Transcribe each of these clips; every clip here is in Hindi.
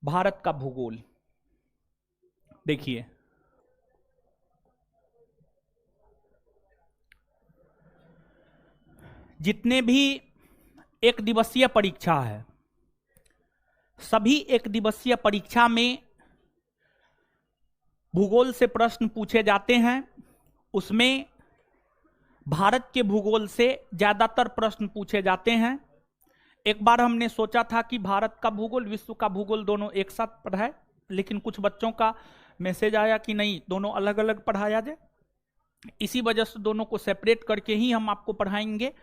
भारत का भूगोल देखिए, जितने भी एक दिवसीय परीक्षा है, सभी एक दिवसीय परीक्षा में भूगोल से प्रश्न पूछे जाते हैं। उसमें भारत के भूगोल से ज्यादातर प्रश्न पूछे जाते हैं। एक बार हमने सोचा था कि भारत का भूगोल, विश्व का भूगोल दोनों एक साथ पढ़ाए, लेकिन कुछ बच्चों का मैसेज आया कि नहीं, दोनों अलग अलग पढ़ाया जाए। इसी वजह से दोनों को सेपरेट करके ही हम आपको पढ़ाएंगे।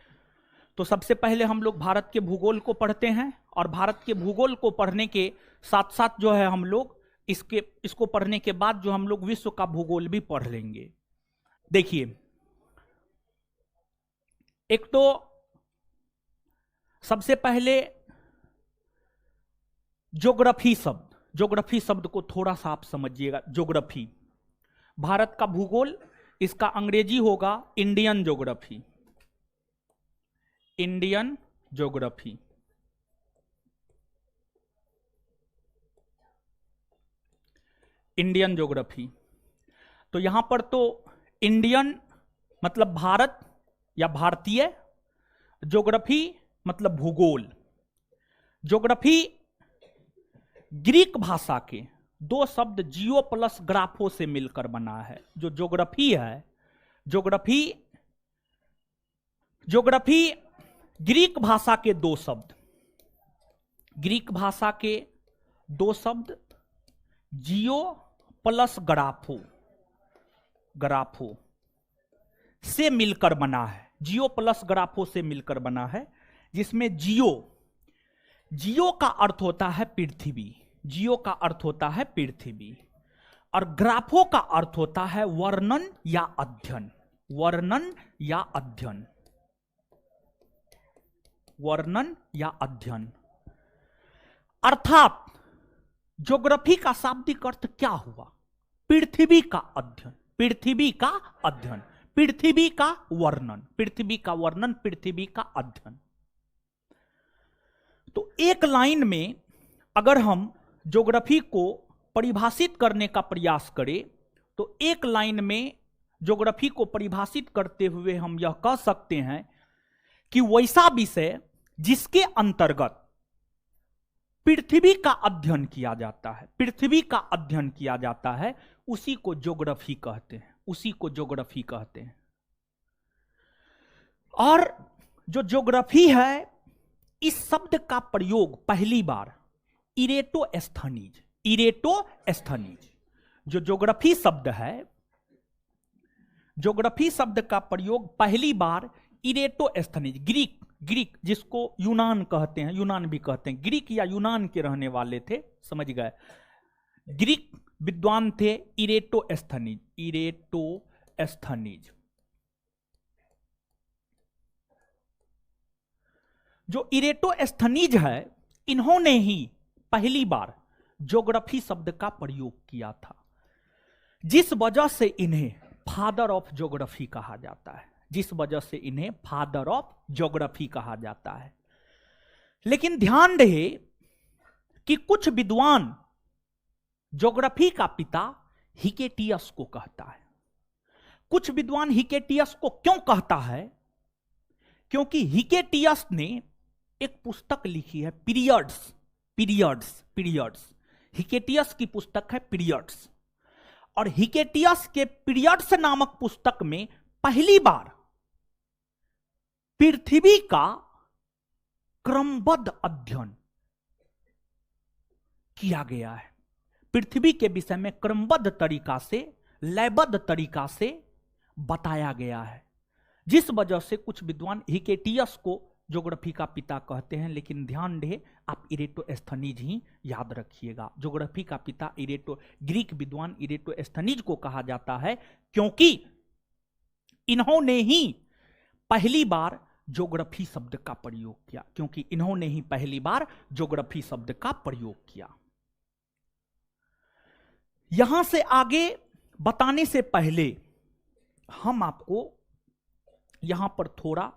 तो सबसे पहले हम लोग भारत के भूगोल को पढ़ते हैं, और भारत के भूगोल को पढ़ने के साथ साथ जो है हम लोग इसको पढ़ने के बाद जो हम लोग विश्व का भूगोल भी पढ़ लेंगे। देखिए, एक तो सबसे पहले ज्योग्राफी शब्द को थोड़ा सा आप समझिएगा। ज्योग्राफी, भारत का भूगोल, इसका अंग्रेजी होगा Indian geography. Indian geography, Indian geography. तो यहां पर तो इंडियन मतलब भारत या भारतीय, ज्योग्राफी मतलब भूगोल। ज्योग्राफी ग्रीक भाषा के दो शब्द जियो प्लस ग्राफो से मिलकर बना है। जो ज्योग्राफी है, ज्योग्राफी ग्रीक भाषा के दो शब्द, ग्रीक भाषा के दो शब्द जियो प्लस ग्राफो से मिलकर बना है। जियो प्लस ग्राफो से मिलकर बना है, जिसमें जियो का अर्थ होता है पृथ्वी, जियो का अर्थ होता है पृथ्वी, और ग्राफो का अर्थ होता है वर्णन या अध्ययन। वर्णन या अध्ययन, वर्णन या अध्ययन। अर्थात ज्योग्राफी का शाब्दिक अर्थ क्या हुआ? पृथ्वी का अध्ययन, पृथ्वी का अध्ययन, पृथ्वी का वर्णन, पृथ्वी का वर्णन, पृथ्वी का अध्ययन। तो एक लाइन में अगर हम ज्योग्राफी को परिभाषित करने का प्रयास करें, तो एक लाइन में ज्योग्राफी को परिभाषित करते हुए हम यह कह सकते हैं कि वैसा विषय जिसके अंतर्गत पृथ्वी का अध्ययन किया जाता है, पृथ्वी का अध्ययन किया जाता है, उसी को ज्योग्राफी कहते हैं, उसी को ज्योग्राफी कहते हैं। और जो ज्योग्राफी है, इस शब्द का प्रयोग पहली बार इरेटोस्थनीज, जो ज्योग्राफी शब्द है, ज्योग्राफी शब्द का प्रयोग पहली बार इरेटोस्थनीज, ग्रीक जिसको यूनान कहते हैं, यूनान भी कहते हैं, ग्रीक या यूनान के रहने वाले थे, समझ गए, ग्रीक विद्वान थे इरेटोस्थनीज। जो इरेटोस्थनीज है, इन्होंने ही पहली बार ज्योग्राफी शब्द का प्रयोग किया था, जिस वजह से इन्हें फादर ऑफ ज्योग्राफी कहा जाता है, जिस वजह से इन्हें फादर ऑफ ज्योग्राफी कहा जाता है। लेकिन ध्यान रहे कि कुछ विद्वान ज्योग्राफी का पिता हिकेटियस को कहता है। कुछ विद्वान हिकेटियस को क्यों कहता है? क्योंकि हिकेटियस ने एक पुस्तक लिखी है, पीरियड्स। हिकेटियस की पुस्तक है पीरियड्स, और हिकेटियस के पीरियड्स नामक पुस्तक में पहली बार पृथ्वी का क्रमबद्ध अध्ययन किया गया है। पृथ्वी के विषय में क्रमबद्ध तरीका से, लयबद्ध तरीका से बताया गया है, जिस वजह से कुछ विद्वान हिकेटियस को ज्योग्राफी का पिता कहते हैं। लेकिन ध्यान रहे, आप इरेटोस्थनीज ही याद रखिएगा। ज्योग्राफी का पिता ग्रीक विद्वान इरेटोस्थनीज को कहा जाता है, क्योंकि इन्होंने ही पहली बार ज्योग्राफी शब्द का प्रयोग किया, क्योंकि इन्होंने ही पहली बार ज्योग्राफी शब्द का प्रयोग किया। यहां से आगे बताने से पहले हम आपको यहां पर थोड़ा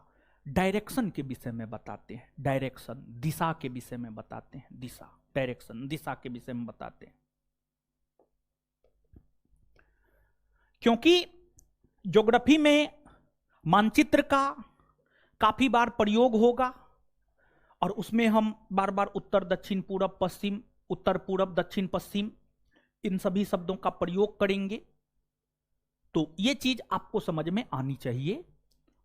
डायरेक्शन के विषय में बताते हैं, डायरेक्शन, दिशा के विषय में बताते हैं। दिशा, डायरेक्शन, दिशा के विषय में बताते हैं। क्योंकि ज्योग्राफी में मानचित्र का काफी बार प्रयोग होगा और उसमें हम बार बार उत्तर दक्षिण पूरब पश्चिम, उत्तर पूरब दक्षिण पश्चिम, इन सभी शब्दों का प्रयोग करेंगे। तो ये चीज आपको समझ में आनी चाहिए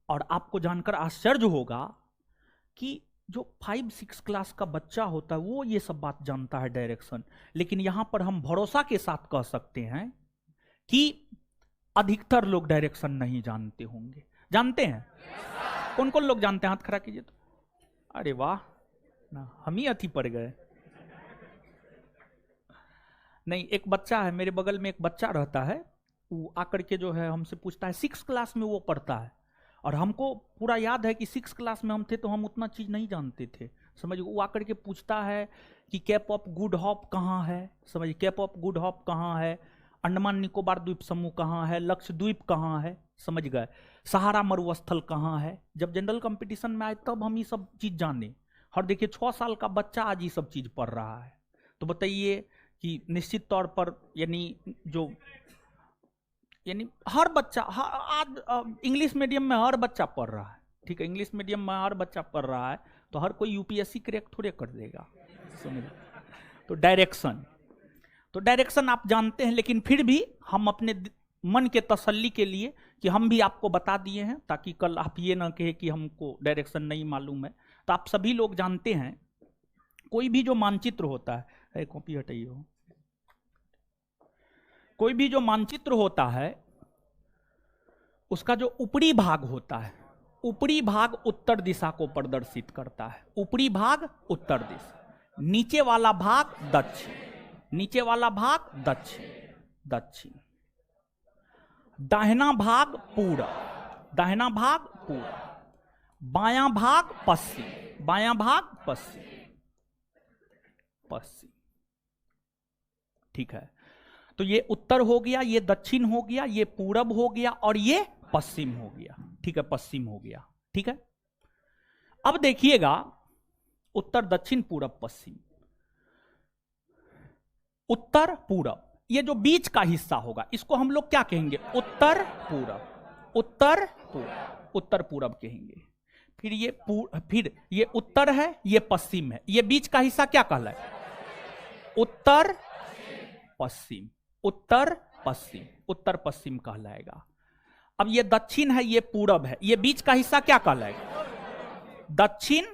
और आपको जानकर आश्चर्य होगा कि जो 5-6 क्लास का बच्चा होता है वो ये सब बात जानता है डायरेक्शन, लेकिन यहां पर हम भरोसा के साथ कह सकते हैं कि अधिकतर लोग डायरेक्शन नहीं जानते होंगे। जानते हैं? कौन कौन लोग जानते हैं? हाथ खड़ा कीजिए तो। अरे वाह, ना हम ही अति पड़ गए। नहीं, एक बच्चा है मेरे बगल में, एक बच्चा रहता है, वो आकर के जो है हमसे पूछता है, 6 क्लास में वो पढ़ता है और हमको पूरा याद है कि 6 क्लास में हम थे तो हम उतना चीज नहीं जानते थे। समझ, वो आकर के पूछता है कि केप ऑफ गुड होप कहाँ है, समझ, केप ऑफ गुड होप कहाँ है, अंडमान निकोबार द्वीप समूह कहाँ है, लक्षद्वीप कहाँ है, समझ गए, सहारा मरुस्थल कहाँ है। जब जनरल कंपटीशन में आए तब हम ये सब चीज जाने। और देखिए 6 साल का बच्चा आज ये सब चीज पढ़ रहा है। तो बताइए कि निश्चित तौर पर यानी हर बच्चा आज इंग्लिश मीडियम में हर बच्चा पढ़ रहा है, ठीक है, इंग्लिश मीडियम में हर बच्चा पढ़ रहा है, तो हर कोई यूपीएससी क्रैक थोड़े कर देगा, समझ। तो डायरेक्शन आप जानते हैं, लेकिन फिर भी हम अपने मन के तसल्ली के लिए कि हम भी आपको बता दिए हैं, ताकि कल आप ये ना कहे कि हमको डायरेक्शन नहीं मालूम है। तो आप सभी लोग जानते हैं कोई भी जो मानचित्र होता है, कॉपी हटाइए हो, कोई भी जो मानचित्र होता है उसका जो ऊपरी भाग होता है, ऊपरी भाग उत्तर दिशा को प्रदर्शित करता है, ऊपरी भाग उत्तर दिशा, नीचे वाला भाग दक्षिण, नीचे वाला भाग दक्षिण, दाहिना भाग पूरब, दाहिना भाग पूरब, बायां भाग पश्चिम, बायां भाग पश्चिम, ठीक है। तो ये उत्तर हो गया, ये दक्षिण हो गया, ये पूरब हो गया और ये पश्चिम हो गया, ठीक है, पश्चिम हो गया, ठीक है। अब देखिएगा उत्तर दक्षिण पूरब पश्चिम, उत्तर पूरब, ये जो बीच का हिस्सा होगा इसको हम लोग क्या कहेंगे? उत्तर पूरब, उत्तर पूरब, उत्तर पूरब कहेंगे। फिर ये उत्तर है, ये पश्चिम है, ये बीच का हिस्सा क्या कहलाए? उत्तर पश्चिम, उत्तर पश्चिम, उत्तर पश्चिम कहलाएगा। अब ये दक्षिण है, ये पूरब है, ये बीच का हिस्सा क्या कहलाएगा? दक्षिण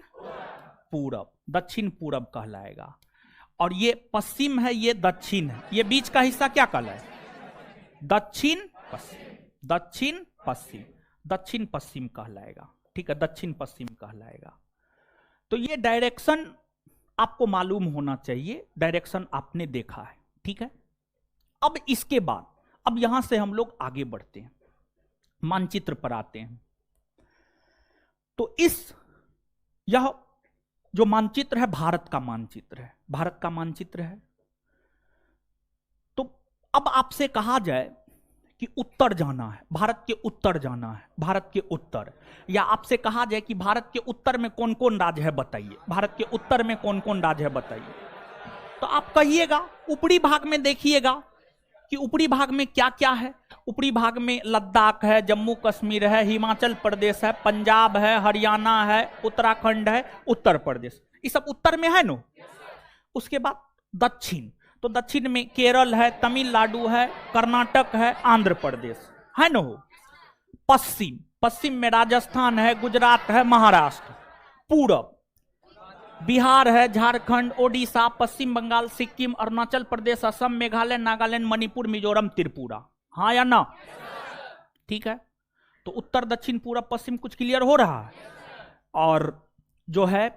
पूरब, दक्षिण पूरब कहलाएगा। और ये पश्चिम है, ये दक्षिण है, ये बीच का हिस्सा क्या कहलाएगा? दक्षिण पश्चिम, दक्षिण पश्चिम, दक्षिण पश्चिम कहलाएगा, ठीक है, दक्षिण पश्चिम कहलाएगा। तो ये डायरेक्शन आपको मालूम होना चाहिए, डायरेक्शन आपने देखा है, ठीक है। अब इसके बाद अब यहां से हम लोग आगे बढ़ते हैं, मानचित्र पर आते हैं। तो यह जो मानचित्र है भारत का मानचित्र है, भारत का मानचित्र है। तो अब आपसे कहा जाए कि उत्तर जाना है, भारत के उत्तर जाना है, भारत के उत्तर, या आपसे कहा जाए कि भारत के उत्तर में कौन कौन राज्य है बताइए, भारत के उत्तर में कौन कौन राज्य है बताइए, तो आप कहिएगा ऊपरी भाग में देखिएगा कि ऊपरी भाग में क्या क्या है। ऊपरी भाग में लद्दाख है, जम्मू कश्मीर है, हिमाचल प्रदेश है, पंजाब है, हरियाणा है, उत्तराखंड है, उत्तर प्रदेश, ये सब उत्तर में है नो। उसके बाद दक्षिण, तो दक्षिण में केरल है, तमिलनाडु है, कर्नाटक है, आंध्र प्रदेश है नो। पश्चिम, पश्चिम में राजस्थान है, गुजरात है, महाराष्ट्र। पूरब बिहार है, झारखंड, ओडिशा, पश्चिम बंगाल, सिक्किम, अरुणाचल प्रदेश, असम, मेघालय, नागालैंड, मणिपुर, मिजोरम, त्रिपुरा, हाँ या ना? ठीक है। तो उत्तर दक्षिण पूरब पश्चिम कुछ क्लियर हो रहा है। और जो है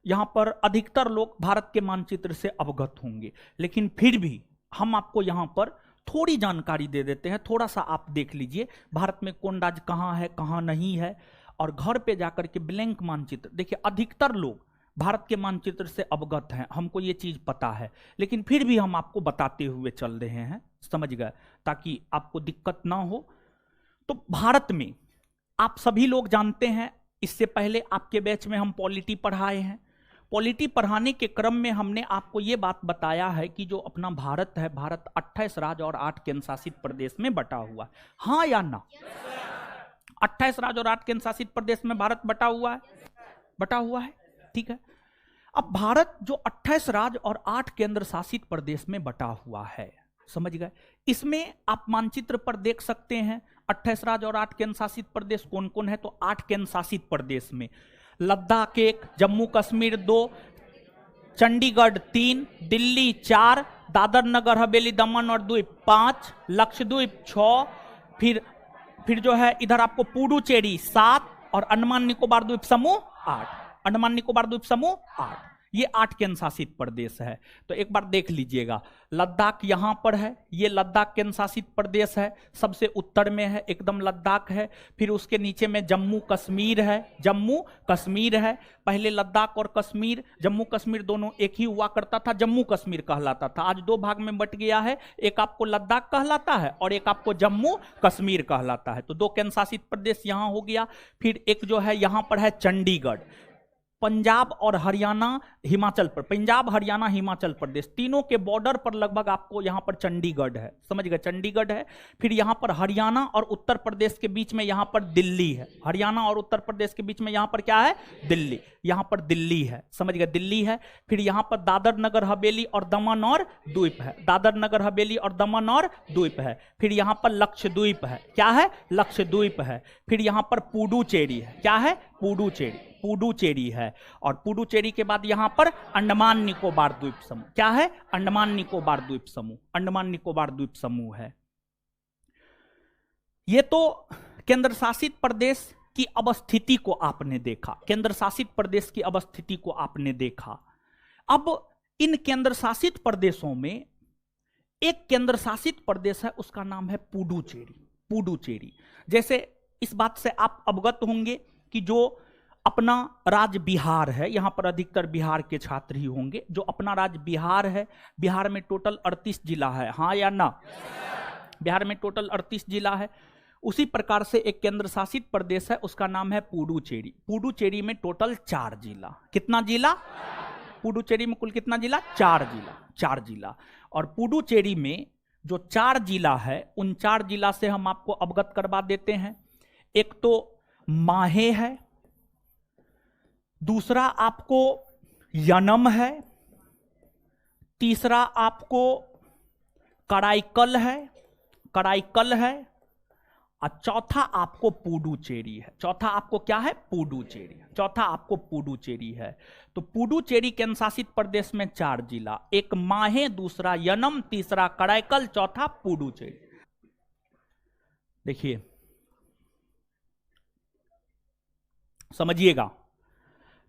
यहां पर अधिकतर लोग भारत के मानचित्र से अवगत होंगे, लेकिन फिर भी हम आपको यहां पर थोड़ी जानकारी दे देते हैं। थोड़ा सा आप देख लीजिए भारत में कौन राज्य कहां है, कहां नहीं है, और घर पे जाकर के ब्लैंक मानचित्र देखिए। अधिकतर लोग भारत के मानचित्र से अवगत हैं, हमको ये चीज पता है, लेकिन फिर भी हम आपको बताते हुए चल रहे हैं, समझ गए, ताकि आपको दिक्कत ना हो। तो भारत में आप सभी लोग जानते हैं, इससे पहले आपके बैच में हम पॉलिटी पढ़ाए हैं। पॉलिटी पढ़ाने के क्रम में हमने आपको यह बात बताया है कि जो अपना भारत है, भारत 28 राज्य और 8 केंद्र शासित प्रदेश में बटा हुआ है। हाँ या ना? 28 राज्य और 8 केंद्र शासित प्रदेश में भारत बटा हुआ है, बटा हुआ है। ठीक है, अब भारत जो 28 राज्य और 8 केंद्र शासित प्रदेश में बटा हुआ है, समझ गए? इसमें आप मानचित्र पर देख सकते हैं 28 राज्य और 8 केंद्र शासित प्रदेश कौन कौन है। तो 8 केंद्र शासित प्रदेश में लद्दाख 1, जम्मू कश्मीर 2, चंडीगढ़ 3, दिल्ली 4, दादर नगर हवेली दमन और द्वीप 5, लक्षद्वीप 6, फिर जो है इधर आपको पुडुचेरी 7 और अंडमान निकोबार द्वीप समूह 8। अंडमान निकोबार द्वीप समूह 8, ये 8 केंद्र शासित प्रदेश है। तो एक बार देख लीजिएगा, लद्दाख यहां पर है, ये लद्दाख केंद्र शासित प्रदेश है, सबसे उत्तर में है एकदम लद्दाख है। फिर उसके नीचे में जम्मू कश्मीर है, जम्मू कश्मीर है। पहले लद्दाख और कश्मीर, जम्मू कश्मीर दोनों एक ही हुआ करता था, जम्मू कश्मीर कहलाता था। आज 2 भाग में बट गया है, एक आपको लद्दाख कहलाता है और एक आपको जम्मू कश्मीर कहलाता है। तो 2 केंद्र शासित प्रदेश यहां हो गया। फिर एक जो है यहां पर है चंडीगढ़। पंजाब और हरियाणा हिमाचल पर, पंजाब हरियाणा हिमाचल प्रदेश तीनों के बॉर्डर पर लगभग आपको यहां पर चंडीगढ़ है, समझ गए? चंडीगढ़ है। फिर यहां पर हरियाणा और उत्तर प्रदेश के बीच में यहां पर दिल्ली है। हरियाणा और उत्तर प्रदेश के बीच में यहां पर क्या है? दिल्ली। यहां पर दिल्ली है, समझ गए? दिल्ली है। फिर यहां पर दादर नगर हवेली और दमन और द्वीप है, दादर नगर हवेली और दमन और द्वीप है। फिर यहां पर लक्षद्वीप है, क्या है? लक्षद्वीप है। फिर यहां पर पुडुचेरी है, क्या है? पुडुचेरी, पुडुचेरी है। और पुडुचेरी के बाद यहां पर अंडमान निकोबार द्वीप समूह, क्या है? अंडमान निकोबार द्वीप समूह, अंडमान निकोबार द्वीप समूह है। ये तो केंद्र शासित प्रदेश की अवस्थिति को आपने देखा, केंद्र शासित प्रदेश की अवस्थिति को आपने देखा। अब इन केंद्र शासित प्रदेशों में एक केंद्र शासित प्रदेश है, उसका नाम है पुडुचेरी। पुडुचेरी, जैसे इस बात से आप अवगत होंगे कि जो अपना राज्य बिहार है, यहां पर अधिकतर बिहार के छात्र ही होंगे, जो अपना राज्य बिहार है, बिहार में टोटल 38 जिला है, हाँ या ना? बिहार में टोटल 38 जिला है। उसी प्रकार से एक केंद्र शासित प्रदेश है, उसका नाम है पुडुचेरी। पुडुचेरी में टोटल 4 जिला। कितना जिला? पुडुचेरी में कुल कितना जिला? 4 जिला, 4 जिला। और पुडुचेरी में जो 4 जिला है, उन 4 जिला से हम आपको अवगत करवा देते हैं। एक तो माहे है, दूसरा आपको यनम है, तीसरा आपको कराईकल है, कराईकल है, और चौथा आपको पुडुचेरी है। चौथा आपको क्या है? पुडुचेरी। चौथा आपको पुडुचेरी है। तो पुडुचेरी केंद्र शासित प्रदेश में 4 जिला, एक माहे, दूसरा यनम, तीसरा कराईकल, चौथा पुडुचेरी। देखिए समझिएगा,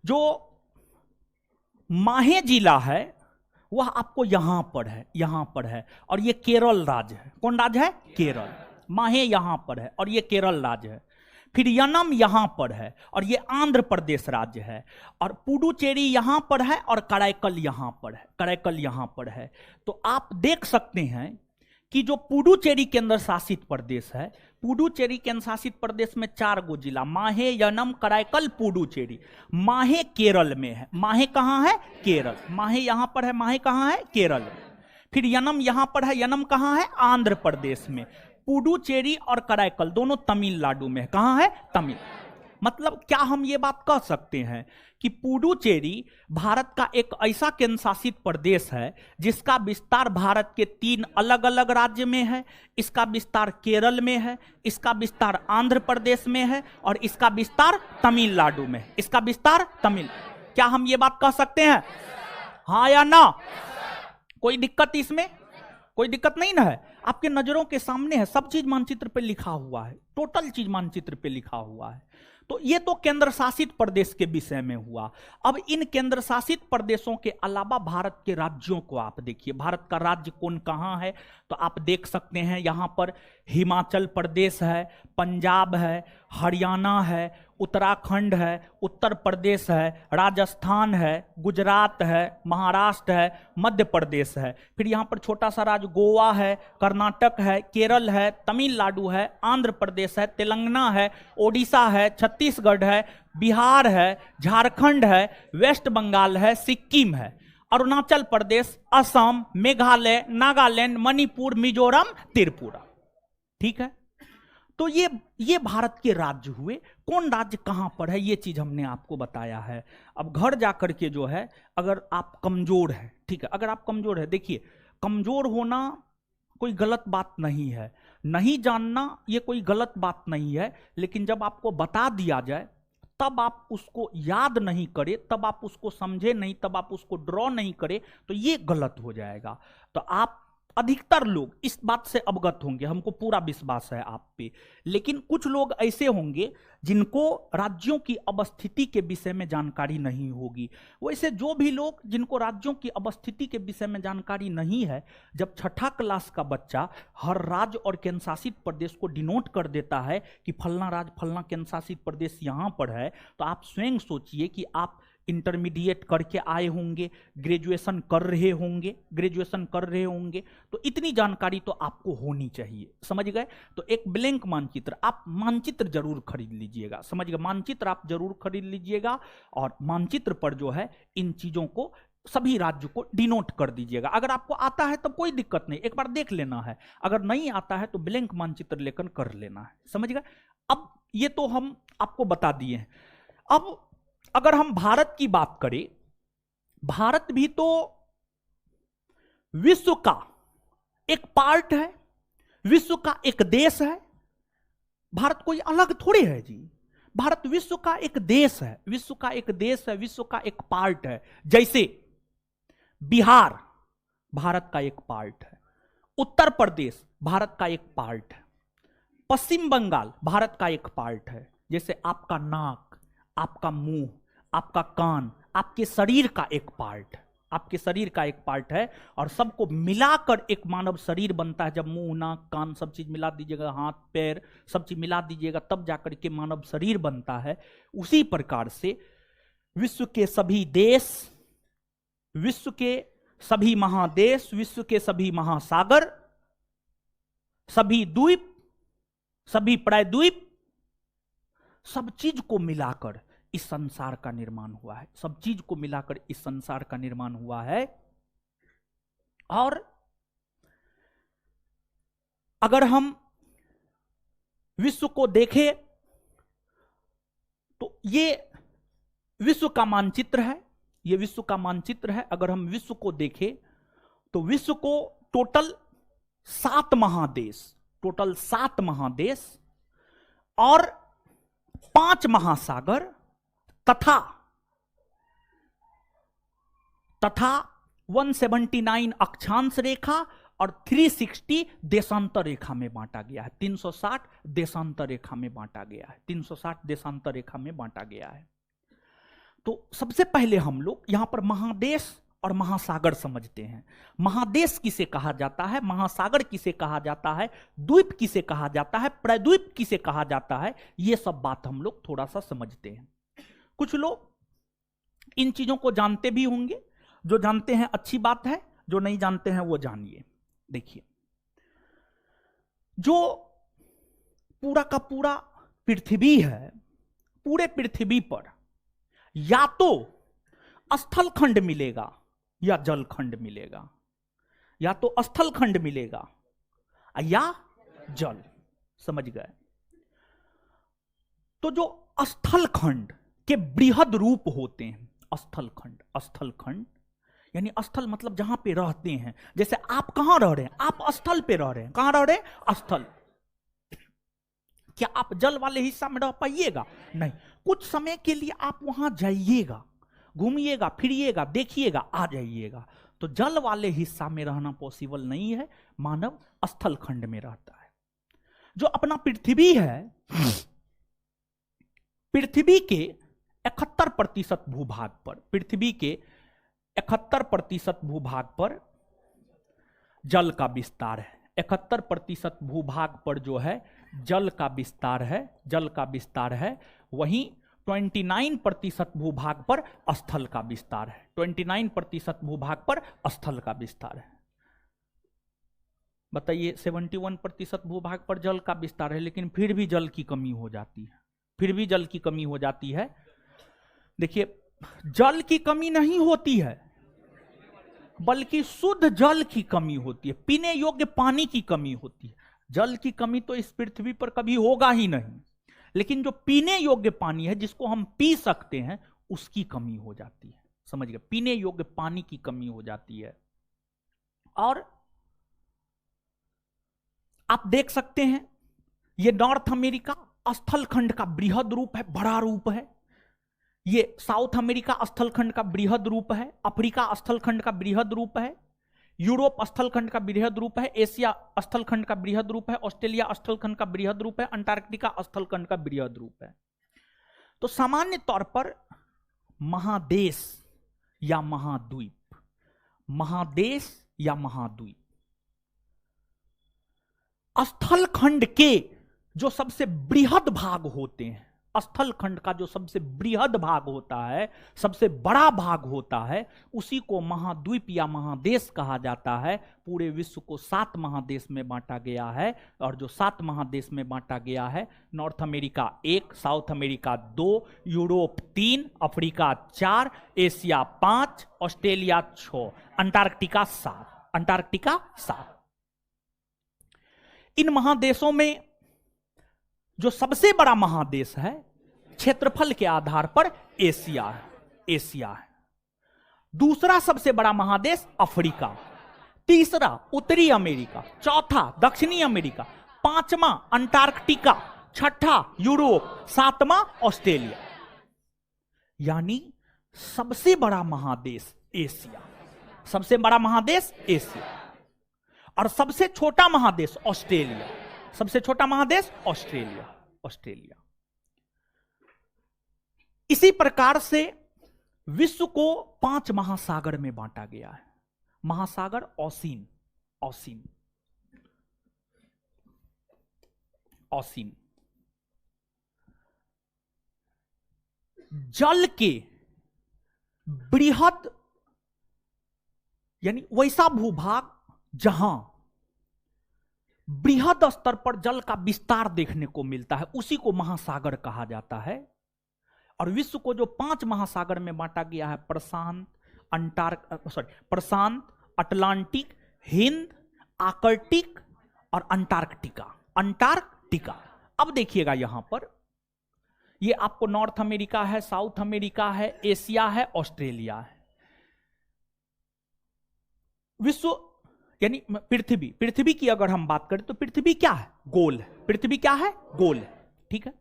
जो माहे जिला है वह आपको यहां पर है, यहां पर है, और ये केरल राज्य है। कौन राज्य है? केरल। माहे यहां पर है और ये केरल राज्य है। फिर यनम यहां पर है और ये आंध्र प्रदेश राज्य है। और पुडुचेरी यहां पर है और कराईकल यहां पर है, कराईकल यहां पर है। तो आप देख सकते हैं कि जो पुडुचेरी केंद्र शासित प्रदेश है, पुडुचेरी केंद्र शासित प्रदेश में 4 गो जिला, माहे, यनम, कराईकल, पुडुचेरी। माहे केरल में है। माहे कहां है? केरल। माहे यहां पर है, माहे कहां है? केरल में। फिर यनम यहां पर है, यनम कहां है? आंध्र प्रदेश में। पुडुचेरी और कराईकल दोनों तमिलनाडु में है। कहां है? तमिल। मतलब क्या हम ये बात कह सकते हैं कि पुडुचेरी भारत का एक ऐसा केंद्र शासित प्रदेश है जिसका विस्तार भारत के 3 अलग अलग राज्य में है। इसका विस्तार केरल में है, इसका विस्तार आंध्र प्रदेश में है और इसका विस्तार तमिलनाडु में है। इसका विस्तार तमिल। क्या हम ये बात कह सकते हैं? हाँ या ना? कोई दिक्कत इसमें? कोई दिक्कत नहीं ना है? आपके नजरों के सामने है, सब चीज मानचित्र पे लिखा हुआ है, टोटल चीज मानचित्र पे लिखा हुआ है। तो ये तो केंद्र शासित प्रदेश के विषय में हुआ। अब इन केंद्र शासित प्रदेशों के अलावा भारत के राज्यों को आप देखिए, भारत का राज्य कौन कहां है? तो आप देख सकते हैं यहां पर हिमाचल प्रदेश है, पंजाब है, हरियाणा है, उत्तराखंड है, उत्तर प्रदेश है, राजस्थान है, गुजरात है, महाराष्ट्र है, मध्य प्रदेश है। फिर यहाँ पर छोटा सा राज्य गोवा है, कर्नाटक है, केरल है, तमिलनाडु है, आंध्र प्रदेश है, तेलंगाना है, ओडिशा है, छत्तीसगढ़ है, बिहार है, झारखंड है, वेस्ट बंगाल है, सिक्किम है, अरुणाचल प्रदेश, असम, मेघालय, नागालैंड, मणिपुर, मिजोरम, त्रिपुरा। ठीक है, तो ये भारत के राज्य हुए। कौन राज्य कहां पर है ये चीज हमने आपको बताया है। अब घर जाकर के जो है, अगर आप कमजोर हैं, ठीक है, अगर आप कमजोर है, देखिए कमजोर होना कोई गलत बात नहीं है, नहीं जानना ये कोई गलत बात नहीं है, लेकिन जब आपको बता दिया जाए तब आप उसको याद नहीं करें, तब आप उसको समझे नहीं, तब आप उसको ड्रॉ नहीं करें, तो ये गलत हो जाएगा। तो आप अधिकतर लोग इस बात से अवगत होंगे, हमको पूरा विश्वास है आप पे। लेकिन कुछ लोग ऐसे होंगे जिनको राज्यों की अवस्थिति के विषय में जानकारी नहीं होगी। वैसे जो भी लोग जिनको राज्यों की अवस्थिति के विषय में जानकारी नहीं है, जब छठा क्लास का बच्चा हर राज्य और केंद्र शासित प्रदेश को डिनोट कर देता है कि फलना राज्य फलना केंद्र शासित प्रदेश यहाँ पर है, तो आप स्वयं सोचिए कि आप इंटरमीडिएट करके आए होंगे, ग्रेजुएशन कर रहे होंगे, तो इतनी जानकारी तो आपको होनी चाहिए। समझ गए? तो एक ब्लैंक मानचित्र, आप मानचित्र जरूर खरीद लीजिएगा। समझ गए? मानचित्र आप जरूर खरीद लीजिएगा और मानचित्र पर जो है इन चीजों को, सभी राज्यों को डिनोट कर दीजिएगा। अगर आपको आता है तब कोई दिक्कत नहीं, एक बार देख लेना है। अगर नहीं आता है तो ब्लैंक मानचित्र लेकर कर लेना है। समझ गए? अब ये तो हम आपको बता दिए हैं। अब अगर हम भारत की बात करें, भारत भी तो विश्व का एक पार्ट है, विश्व का एक देश है। भारत कोई अलग थोड़ी है जी, भारत विश्व का एक देश है, विश्व का एक देश है, विश्व का एक पार्ट है। जैसे बिहार भारत का एक पार्ट है, उत्तर प्रदेश भारत का एक पार्ट है, पश्चिम बंगाल भारत का एक पार्ट है। जैसे आपका नाक, आपका मुंह, आपका कान, आपके शरीर का एक पार्ट है, आपके शरीर का एक पार्ट है। और सबको मिलाकर एक मानव शरीर बनता है। जब मुंह, नाक, कान सब चीज मिला दीजिएगा, हाथ पैर सब चीज मिला दीजिएगा, तब जाकर के मानव शरीर बनता है। उसी प्रकार से विश्व के सभी देश, विश्व के सभी महादेश, विश्व के सभी महासागर, सभी द्वीप, सभी प्रायद्वीप, सब चीज को मिलाकर इस संसार का निर्माण हुआ है। सब चीज को मिलाकर इस संसार का निर्माण हुआ है। और अगर हम विश्व को देखें तो ये विश्व का मानचित्र है, ये विश्व का मानचित्र है। अगर हम विश्व को देखें तो विश्व को टोटल 7 महादेश, टोटल 7 महादेश और 5 महासागर तथा 179 अक्षांश रेखा और 360 देशांतर रेखा में बांटा गया है। 360 देशांतर रेखा में बांटा गया है, 360 देशांतर रेखा में बांटा गया है। तो सबसे पहले हम लोग यहां पर महादेश और महासागर समझते हैं। महादेश किसे कहा जाता है, महासागर किसे कहा जाता है, द्वीप किसे कहा जाता है, प्रायद्वीप किसे कहा जाता है, ये सब बात हम लोग थोड़ा सा समझते हैं। कुछ लोग इन चीजों को जानते भी होंगे, जो जानते हैं अच्छी बात है, जो नहीं जानते हैं वो जानिए। देखिए, जो पूरा का पूरा पृथ्वी है, पूरे पृथ्वी पर या तो स्थल खंड मिलेगा या जल खंड मिलेगा, या तो स्थल खंड मिलेगा या जल। समझ गए? तो जो स्थल खंड के बृहद रूप होते हैं, स्थल खंड, स्थल खंड यानी स्थल मतलब जहां पे रहते हैं। जैसे आप कहां रह रहे हैं, आप स्थल पे रह रहे हैं। कहां रह रहे हैं? स्थल। क्या आप जल वाले हिस्सा में रह पाइएगा? नहीं। कुछ समय के लिए आप वहां जाइएगा, घूमिएगा, फिरिएगा, देखिएगा, आ जाइएगा। तो जल वाले हिस्सा में रहना पॉसिबल नहीं है, मानव स्थल खंड में रहता है। जो अपना पृथ्वी है, पृथ्वी के 71% भूभाग पर, पृथ्वी के 71% भूभाग पर जल का विस्तार है। 71% भूभाग पर जो है जल का विस्तार है, जल का विस्तार है। वहीं 29% भूभाग पर स्थल का विस्तार है, 29% भूभाग पर स्थल का विस्तार है। बताइए 71% भूभाग पर जल का विस्तार है, लेकिन फिर भी जल की कमी हो जाती है, फिर भी जल की कमी हो जाती है। देखिए जल की कमी नहीं होती है, बल्कि शुद्ध जल की कमी होती है, पीने योग्य पानी की कमी होती है। जल की कमी तो इस पृथ्वी पर कभी होगा ही नहीं, लेकिन जो पीने योग्य पानी है जिसको हम पी सकते हैं उसकी कमी हो जाती है। समझ गए, पीने योग्य पानी की कमी हो जाती है। और आप देख सकते हैं ये नॉर्थ अमेरिका स्थल खंड का बृहद रूप है, बड़ा रूप है। ये साउथ अमेरिका स्थल खंड का बृहद रूप है, अफ्रीका स्थल खंड का बृहद रूप है, यूरोप स्थल खंड का बृहद रूप है, एशिया स्थल खंड का बृहद रूप है, ऑस्ट्रेलिया स्थल खंड का बृहद रूप है, अंटार्कटिका स्थल खंड का बृहद रूप है। तो सामान्य तौर पर महादेश या महाद्वीप, महादेश या महाद्वीप स्थल खंड के जो सबसे बृहद भाग होते हैं, स्थल खंड का जो सबसे बृहद भाग होता है, सबसे बड़ा भाग होता है, उसी को महाद्वीप या महादेश कहा जाता है। पूरे विश्व को 7 महादेश में बांटा गया है, और जो 7 महादेश में बांटा गया है, north America 1, south America 2, Europe 3, Africa 4, Asia 5, Australia 6, Antarctica 7, Antarctica 7। इन महादेशों में जो सबसे बड़ा महादेश है क्षेत्रफल के आधार पर एशिया है, एशिया है। दूसरा सबसे बड़ा महादेश अफ्रीका, तीसरा उत्तरी अमेरिका, चौथा दक्षिणी अमेरिका, पांचवा अंटार्कटिका, छठा यूरोप, सातवां ऑस्ट्रेलिया। यानी सबसे बड़ा महादेश एशिया, सबसे बड़ा महादेश एशिया, और सबसे छोटा महादेश ऑस्ट्रेलिया, सबसे छोटा महादेश ऑस्ट्रेलिया, ऑस्ट्रेलिया। इसी प्रकार से विश्व को 5 महासागर में बांटा गया है। महासागर ओशिन, ओशिन, ओशिन। जल के बृहद यानी वैसा भूभाग जहां बृहद स्तर पर जल का विस्तार देखने को मिलता है, उसी को महासागर कहा जाता है। और विश्व को जो 5 महासागर में बांटा गया है, प्रशांत, प्रशांत, अटलांटिक, हिंद, आर्कटिक और अंटार्कटिका, अंटार्कटिका। अब देखिएगा यहां पर ये आपको नॉर्थ अमेरिका है, साउथ अमेरिका है, एशिया है, ऑस्ट्रेलिया है। विश्व यानी पृथ्वी, पृथ्वी की अगर हम बात करें तो पृथ्वी क्या है? गोल है। पृथ्वी क्या है? गोल है। ठीक है,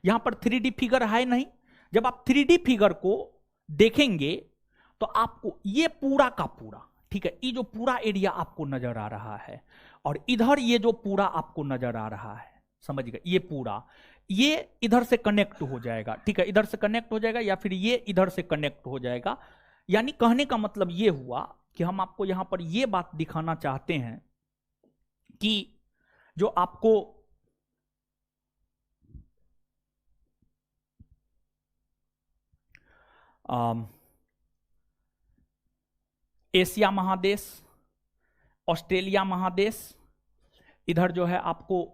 यहां पर 3D फिगर है नहीं। जब आप 3D फिगर को देखेंगे तो आपको ये पूरा का पूरा, ठीक है, ये जो पूरा एरिया आपको नजर आ रहा है, और इधर ये जो पूरा आपको नजर आ रहा है, समझ गए, ये पूरा, ये इधर से कनेक्ट हो जाएगा। ठीक है, इधर से कनेक्ट हो जाएगा, या फिर ये इधर से कनेक्ट हो जाएगा। यानी कहने का मतलब ये हुआ कि हम आपको यहां पर ये बात दिखाना चाहते हैं कि जो आपको एशिया महादेश, ऑस्ट्रेलिया महादेश, इधर जो है आपको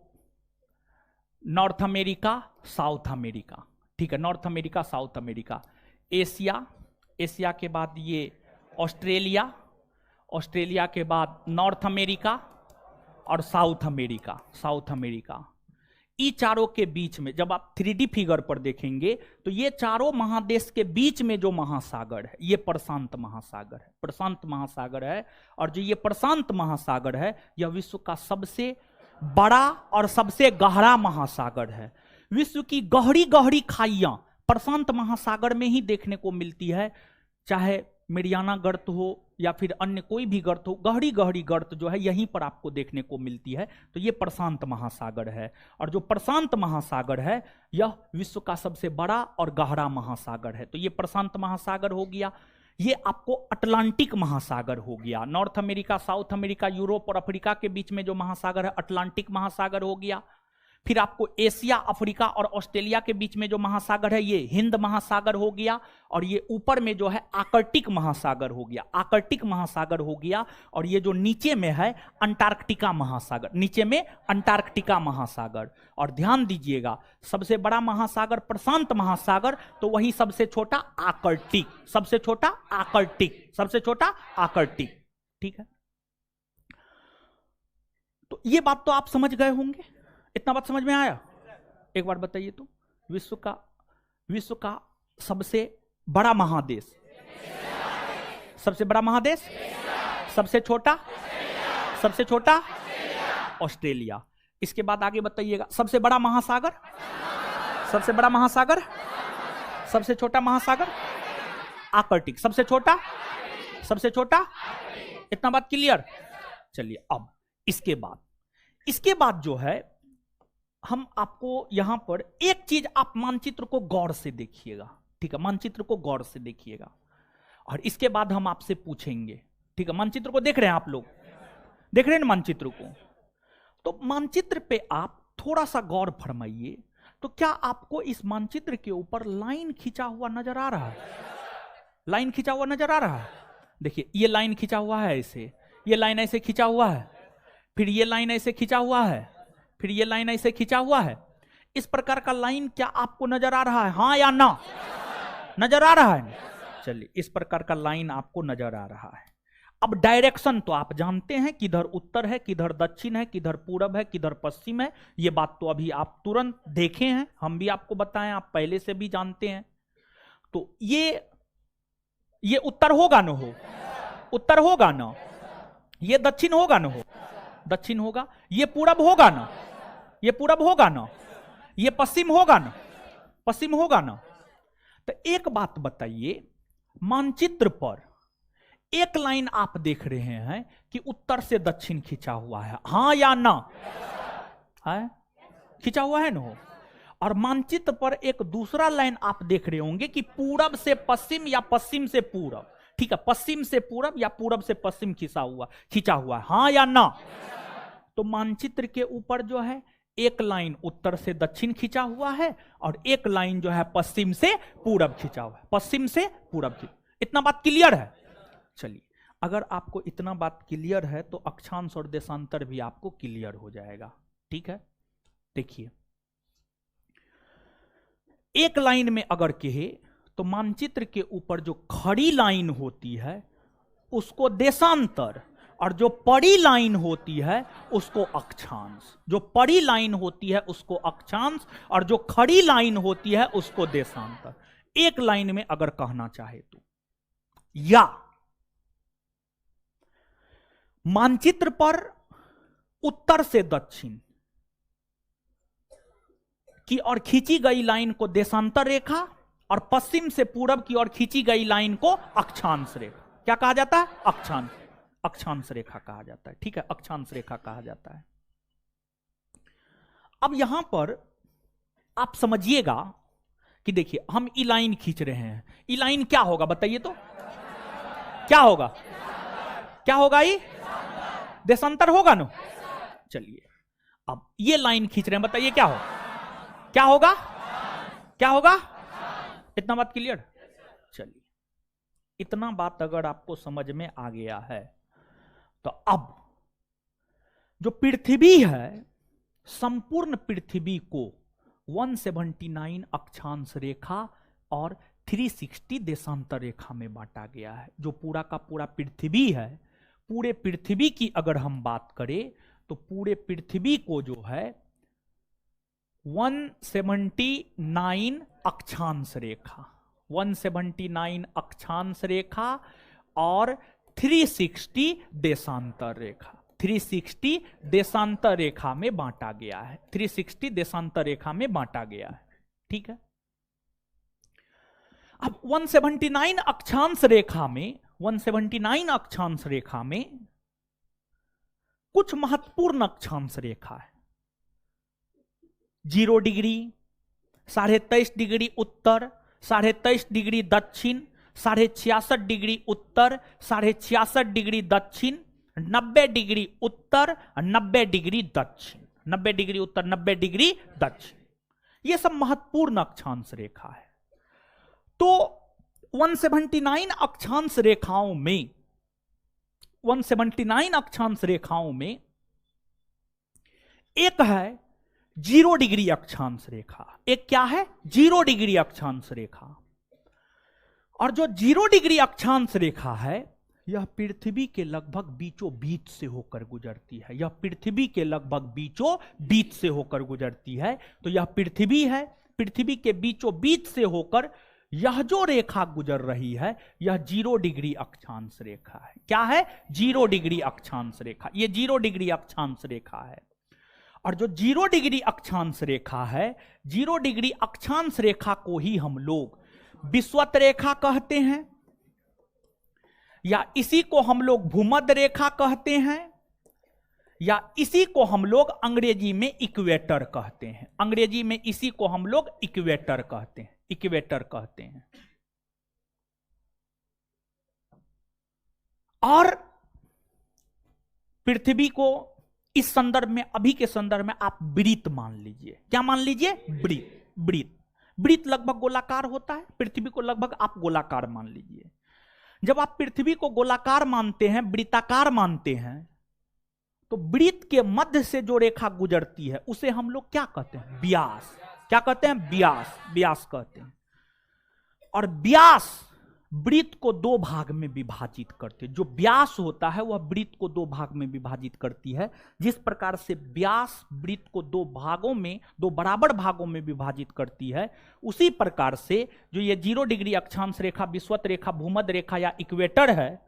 नॉर्थ अमेरिका, साउथ अमेरिका, ठीक है, north America, south America, Asia, Asia के बाद ये ऑस्ट्रेलिया, ऑस्ट्रेलिया के बाद नॉर्थ अमेरिका और साउथ अमेरिका, साउथ अमेरिका। ये चारों के बीच में जब आप 3D फिगर पर देखेंगे तो ये चारों महादेश के बीच में जो महासागर है ये प्रशांत महासागर है, प्रशांत महासागर है। और जो ये प्रशांत महासागर है यह विश्व का सबसे बड़ा और सबसे गहरा महासागर है। विश्व की गहरी गहरी खाइयां प्रशांत महासागर में ही देखने को मिलती है, चाहे मेरियाना गर्त हो या फिर अन्य कोई भी गर्त हो, गहरी गहरी गर्त जो है यहीं पर आपको देखने को मिलती है। तो ये प्रशांत महासागर है, और जो प्रशांत महासागर है यह विश्व का सबसे बड़ा और गहरा महासागर है। तो ये प्रशांत महासागर हो गया। ये आपको अटलांटिक महासागर हो गया। North America, south America, Europe और अफ्रीका के बीच में जो महासागर है अटलांटिक महासागर हो गया। फिर आपको एशिया, अफ्रीका और ऑस्ट्रेलिया के बीच में जो महासागर है ये हिंद महासागर हो गया, और ये ऊपर में जो है आर्कटिक महासागर हो गया, आर्कटिक महासागर हो गया, और ये जो नीचे में है अंटार्कटिका महासागर, नीचे में अंटार्कटिका महासागर। और ध्यान दीजिएगा, सबसे बड़ा महासागर प्रशांत महासागर, तो वही सबसे छोटा आर्कटिक, सबसे छोटा आर्कटिक, सबसे छोटा आर्कटिक। ठीक है, तो ये बात तो आप समझ गए होंगे, इतना बात समझ में आया? एक बार बताइए तो, विश्व का सबसे बड़ा महादेश, सबसे बड़ा महादेश, सबसे छोटा, सबसे छोटा ऑस्ट्रेलिया। इसके बाद आगे बताइएगा, सबसे बड़ा महासागर, सबसे बड़ा महासागर, सबसे छोटा महासागर आर्कटिक, सबसे छोटा, सबसे छोटा। इतना बात क्लियर? चलिए अब इसके बाद जो है हम आपको यहां पर एक चीज, आप मानचित्र को गौर से देखिएगा, ठीक है, मानचित्र को गौर से देखिएगा, और इसके बाद हम आपसे पूछेंगे, ठीक है। मानचित्र को देख रहे हैं आप लोग, देख रहे हैं मानचित्र को? तो मानचित्र पे आप थोड़ा सा गौर फरमाइए, तो क्या आपको इस मानचित्र के ऊपर लाइन खींचा हुआ नजर आ रहा है? लाइन खींचा हुआ नजर आ रहा है? देखिए ये लाइन खींचा हुआ है ऐसे, ये लाइन ऐसे खींचा हुआ है, फिर ये लाइन ऐसे खींचा हुआ है, फिर ये लाइन ऐसे खींचा हुआ है। इस प्रकार का लाइन क्या आपको नजर आ रहा है? हाँ या ना? नजर आ रहा है? चलिए, इस प्रकार का लाइन आपको नजर आ रहा है। अब डायरेक्शन तो आप जानते हैं, किधर उत्तर है, किधर दक्षिण है, किधर पूरब है, किधर पश्चिम है। ये बात तो अभी आप तुरंत देखे हैं, हम भी आपको बताएं, आप पहले से भी जानते हैं। तो ये उत्तर होगा ना? हो उत्तर होगा ना? ये दक्षिण होगा ना? हो दक्षिण होगा। ये पूरब होगा ना? ये पूरब होगा ना? ये पश्चिम होगा ना? पश्चिम होगा ना? तो एक बात बताइए, मानचित्र पर एक लाइन आप देख रहे हैं कि उत्तर से दक्षिण खींचा हुआ है, हां या ना? है, खींचा हुआ है ना? और मानचित्र पर एक दूसरा लाइन आप देख रहे होंगे कि पूरब से पश्चिम या पश्चिम से पूरब, ठीक है, पश्चिम से पूरब या पूरब से पश्चिम खींचा हुआ है, हां या ना? तो मानचित्र के ऊपर जो है एक लाइन उत्तर से दक्षिण खींचा हुआ है, और एक लाइन जो है पश्चिम से पूरब खींचा हुआ है, पश्चिम से पूरब। इतना बात क्लियर है? चलिए, अगर आपको इतना बात क्लियर है तो अक्षांश और देशांतर भी आपको क्लियर हो जाएगा, ठीक है। देखिए, एक लाइन में अगर कहे तो मानचित्र के ऊपर जो खड़ी लाइन होती है उसको देशांतर, और जो पड़ी लाइन होती है उसको अक्षांश। जो पड़ी लाइन होती है उसको अक्षांश, और जो खड़ी लाइन होती है उसको देशांतर। एक लाइन में अगर कहना चाहे तो, या मानचित्र पर उत्तर से दक्षिण की ओर खींची गई लाइन को देशांतर रेखा, और पश्चिम से पूरब की ओर खींची गई लाइन को अक्षांश रेखा। क्या कहा जाता है? अक्षांश रेखा कहा जाता है, ठीक है, अक्षांश रेखा कहा जाता है। अब यहां पर आप समझिएगा कि देखिए, हम ई लाइन खींच रहे हैं, ई लाइन क्या होगा बताइए तो? क्या होगा? क्या होगा? ये देशांतर होगा ना? चलिए, अब ये लाइन खींच रहे हैं, बताइए क्या होगा? क्या होगा? क्या होगा? इतना बात क्लियर? चलिए, इतना बात अगर आपको समझ में आ गया है तो अब जो पृथ्वी है, संपूर्ण पृथ्वी को 179 अक्षांश रेखा और 360 देशांतर रेखा में बांटा गया है। जो पूरा का पूरा पृथ्वी है, पूरे पृथ्वी की अगर हम बात करें तो पूरे पृथ्वी को जो है 179 अक्षांश रेखा, 179 अक्षांश रेखा और 360 देशांतर रेखा, 360 देशांतर रेखा में बांटा गया है, 360 देशांतर रेखा में बांटा गया है, ठीक है। अब 179 अक्षांश रेखा में, 179 अक्षांश रेखा में कुछ महत्वपूर्ण अक्षांश रेखा है। 0 डिग्री, 23.5 डिग्री उत्तर, 23.5 डिग्री दक्षिण, 66.5 डिग्री उत्तर, 66.5 डिग्री दक्षिण, 90 डिग्री उत्तर, 90 डिग्री दक्षिण, 90 डिग्री उत्तर, 90 डिग्री दक्षिण। ये सब महत्वपूर्ण अक्षांश रेखा है। तो 179 अक्षांश रेखाओं में 179 अक्षांश रेखाओं में एक है 0 डिग्री अक्षांश रेखा। एक क्या है? 0 डिग्री अक्षांश रेखा। और जो 0 डिग्री अक्षांश रेखा है यह पृथ्वी के लगभग बीचों बीच से होकर गुजरती है। यह पृथ्वी के लगभग बीचों बीच से होकर गुजरती है। तो यह पृथ्वी है, पृथ्वी के बीचों बीच से होकर यह जो रेखा गुजर रही है यह 0 डिग्री अक्षांश रेखा है। क्या है? 0 डिग्री अक्षांश रेखा। यह 0 डिग्री अक्षांश रेखा है। और जो 0 डिग्री अक्षांश रेखा है, 0 डिग्री अक्षांश रेखा को ही हम लोग विषुवत रेखा कहते हैं, या इसी को हम लोग भूमध्य रेखा कहते हैं, या इसी को हम लोग अंग्रेजी में इक्वेटर कहते हैं। अंग्रेजी में इसी को हम लोग इक्वेटर कहते हैं, इक्वेटर कहते हैं। और पृथ्वी को इस संदर्भ में, अभी के संदर्भ में आप वृत्त मान लीजिए। क्या मान लीजिए? वृत्त। वृत्त वृत्त लगभग गोलाकार होता है, पृथ्वी को लगभग आप गोलाकार मान लीजिए। जब आप पृथ्वी को गोलाकार मानते हैं, वृत्ताकार मानते हैं, तो वृत्त के मध्य से जो रेखा गुजरती है उसे हम लोग क्या कहते हैं? व्यास। क्या कहते हैं? व्यास। व्यास कहते हैं। और व्यास वृत्त को 2 भाग में विभाजित करते हैं। जो व्यास होता है वह वृत्त को 2 भाग में विभाजित करती है। जिस प्रकार से व्यास वृत्त को 2 भागों में, 2 बराबर भागों में विभाजित करती है, उसी प्रकार से जो ये 0 डिग्री अक्षांश रेखा, विषुवत रेखा, भूमध्य रेखा या इक्वेटर है,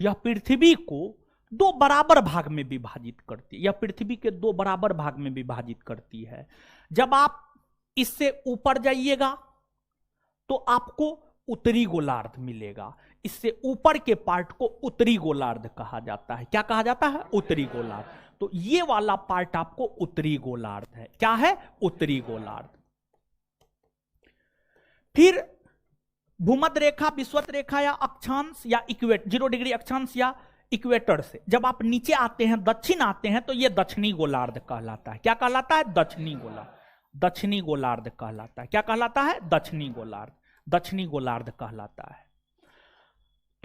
यह पृथ्वी को 2 बराबर भाग में विभाजित करती है। यह पृथ्वी के 2 बराबर भाग में विभाजित करती है। जब आप इससे ऊपर जाइएगा तो आपको उत्तरी गोलार्ध मिलेगा। इससे ऊपर के पार्ट को उत्तरी गोलार्ध कहा जाता है। क्या कहा जाता है? उत्तरी गोलार्ध। तो ये वाला पार्ट आपको उत्तरी गोलार्ध है। क्या है? उत्तरी गोलार्ध। फिर भूमध्य रेखा, विषुवत रेखा या अक्षांश या इक्वेटर, 0 डिग्री अक्षांश या इक्वेटर से जब आप नीचे आते हैं, दक्षिण आते हैं, तो यह दक्षिणी गोलार्ध कहलाता है। क्या कहलाता है? दक्षिणी गोलार्ध। दक्षिणी गोलार्ध कहलाता है। क्या कहलाता है? दक्षिणी गोलार्ध। दक्षिणी गोलार्ध कहलाता है।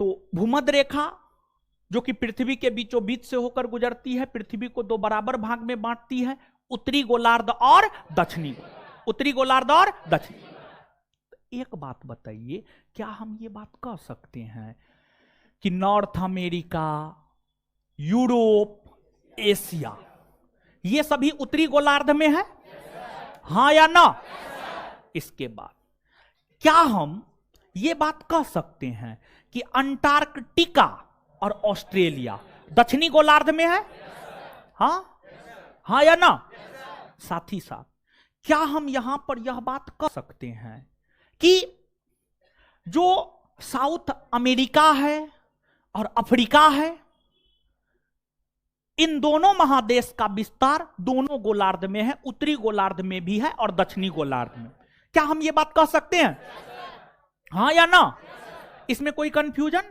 तो भूमध्य रेखा जो कि पृथ्वी के बीचों बीच से होकर गुजरती है, पृथ्वी को 2 बराबर भाग में बांटती है, उत्तरी गोलार्ध और दक्षिणी गोलार्ध। उत्तरी गोलार्ध और दक्षिणी। एक बात बताइए, क्या हम ये बात कह सकते हैं कि नॉर्थ अमेरिका, यूरोप, एशिया ये सभी उत्तरी गोलार्ध में है? हां या ना? इसके बाद क्या हम ये बात कह सकते हैं कि अंटार्कटिका और ऑस्ट्रेलिया दक्षिणी गोलार्ध में है? हां? हां या ना? साथ ही साथ क्या हम यहां पर यह बात कह सकते हैं कि जो साउथ अमेरिका है और अफ्रीका है, इन दोनों महादेश का विस्तार दोनों गोलार्ध में है, उत्तरी गोलार्ध में भी है और दक्षिणी गोलार्ध में? क्या हम ये बात कह सकते हैं? हां या ना? इसमें कोई कंफ्यूजन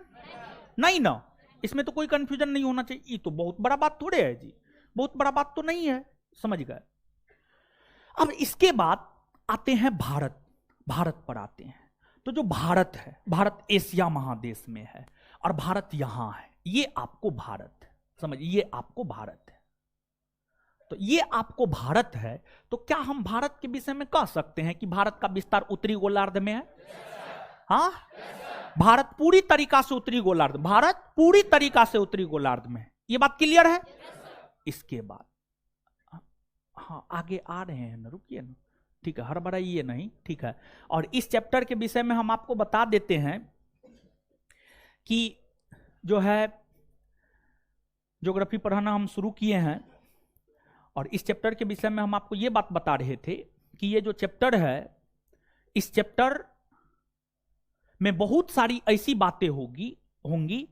नहीं ना? इसमें तो कोई कंफ्यूजन नहीं होना चाहिए। ये तो बहुत बड़ा बात थोड़े है जी, बहुत बड़ा बात तो नहीं है, समझ गए? अब इसके बाद आते हैं भारत। भारत पर आते हैं। तो जो भारत है, भारत एशिया महादेश में है और भारत यहां है। ये आपको भारत है, समझिए, ये आपको भारत है। तो ये आपको भारत है, तो क्या हम भारत के विषय में कह सकते हैं कि भारत का विस्तार उत्तरी गोलार्ध में है? हाँ, भारत पूरी तरीका से उत्तरी गोलार्ध, भारत पूरी तरीका से उत्तरी गोलार्ध में है। ये बात क्लियर है? इसके बाद हाँ आगे आ रहे हैं ना, रुकिए ना, ठीक है, हड़बड़ाइए नहीं, ठीक है। और इस चैप्टर के विषय में हम आपको बता देते हैं कि जो है ज्योग्राफी पढ़ाना हम शुरू किए हैं, और इस चैप्टर के विषय में हम आपको ये बात बता रहे थे कि ये जो चैप्टर है, इस चैप्टर में बहुत सारी ऐसी बातें होंगी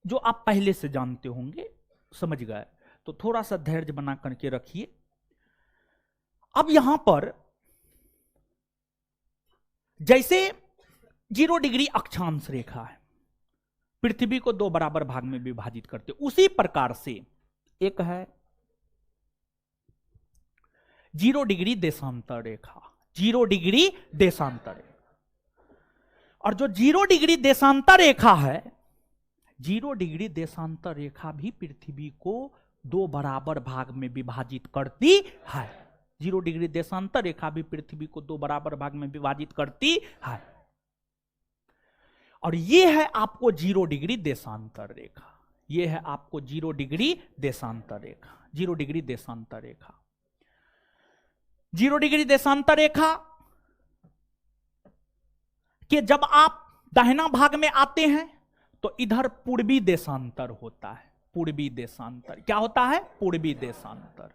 जो आप पहले से जानते होंगे, समझ गए? तो थोड़ा सा धैर्य बना करके रखिए। अब यहां पर जैसे 0 डिग्री अक्षांश रेखा है, पृथ्वी को 2 बराबर भाग में विभाजित करते, उसी प्रकार से एक है 0 डिग्री देशांतर रेखा, 0 डिग्री देशांतर रेखा। और जो 0 डिग्री देशांतर रेखा है, 0 डिग्री देशांतर रेखा भी पृथ्वी को 2 बराबर भाग में विभाजित करती है। 0 डिग्री देशांतर रेखा भी पृथ्वी को 2 बराबर भाग में विभाजित करती है। और ये है आपको 0 डिग्री देशांतर रेखा, ये है आपको 0 डिग्री देशांतर रेखा, 0 डिग्री देशांतर रेखा। 0 डिग्री देशांतर रेखा कि जब आप दाहिना भाग में आते हैं तो इधर पूर्वी देशांतर होता है। पूर्वी देशांतर क्या होता है? पूर्वी देशांतर।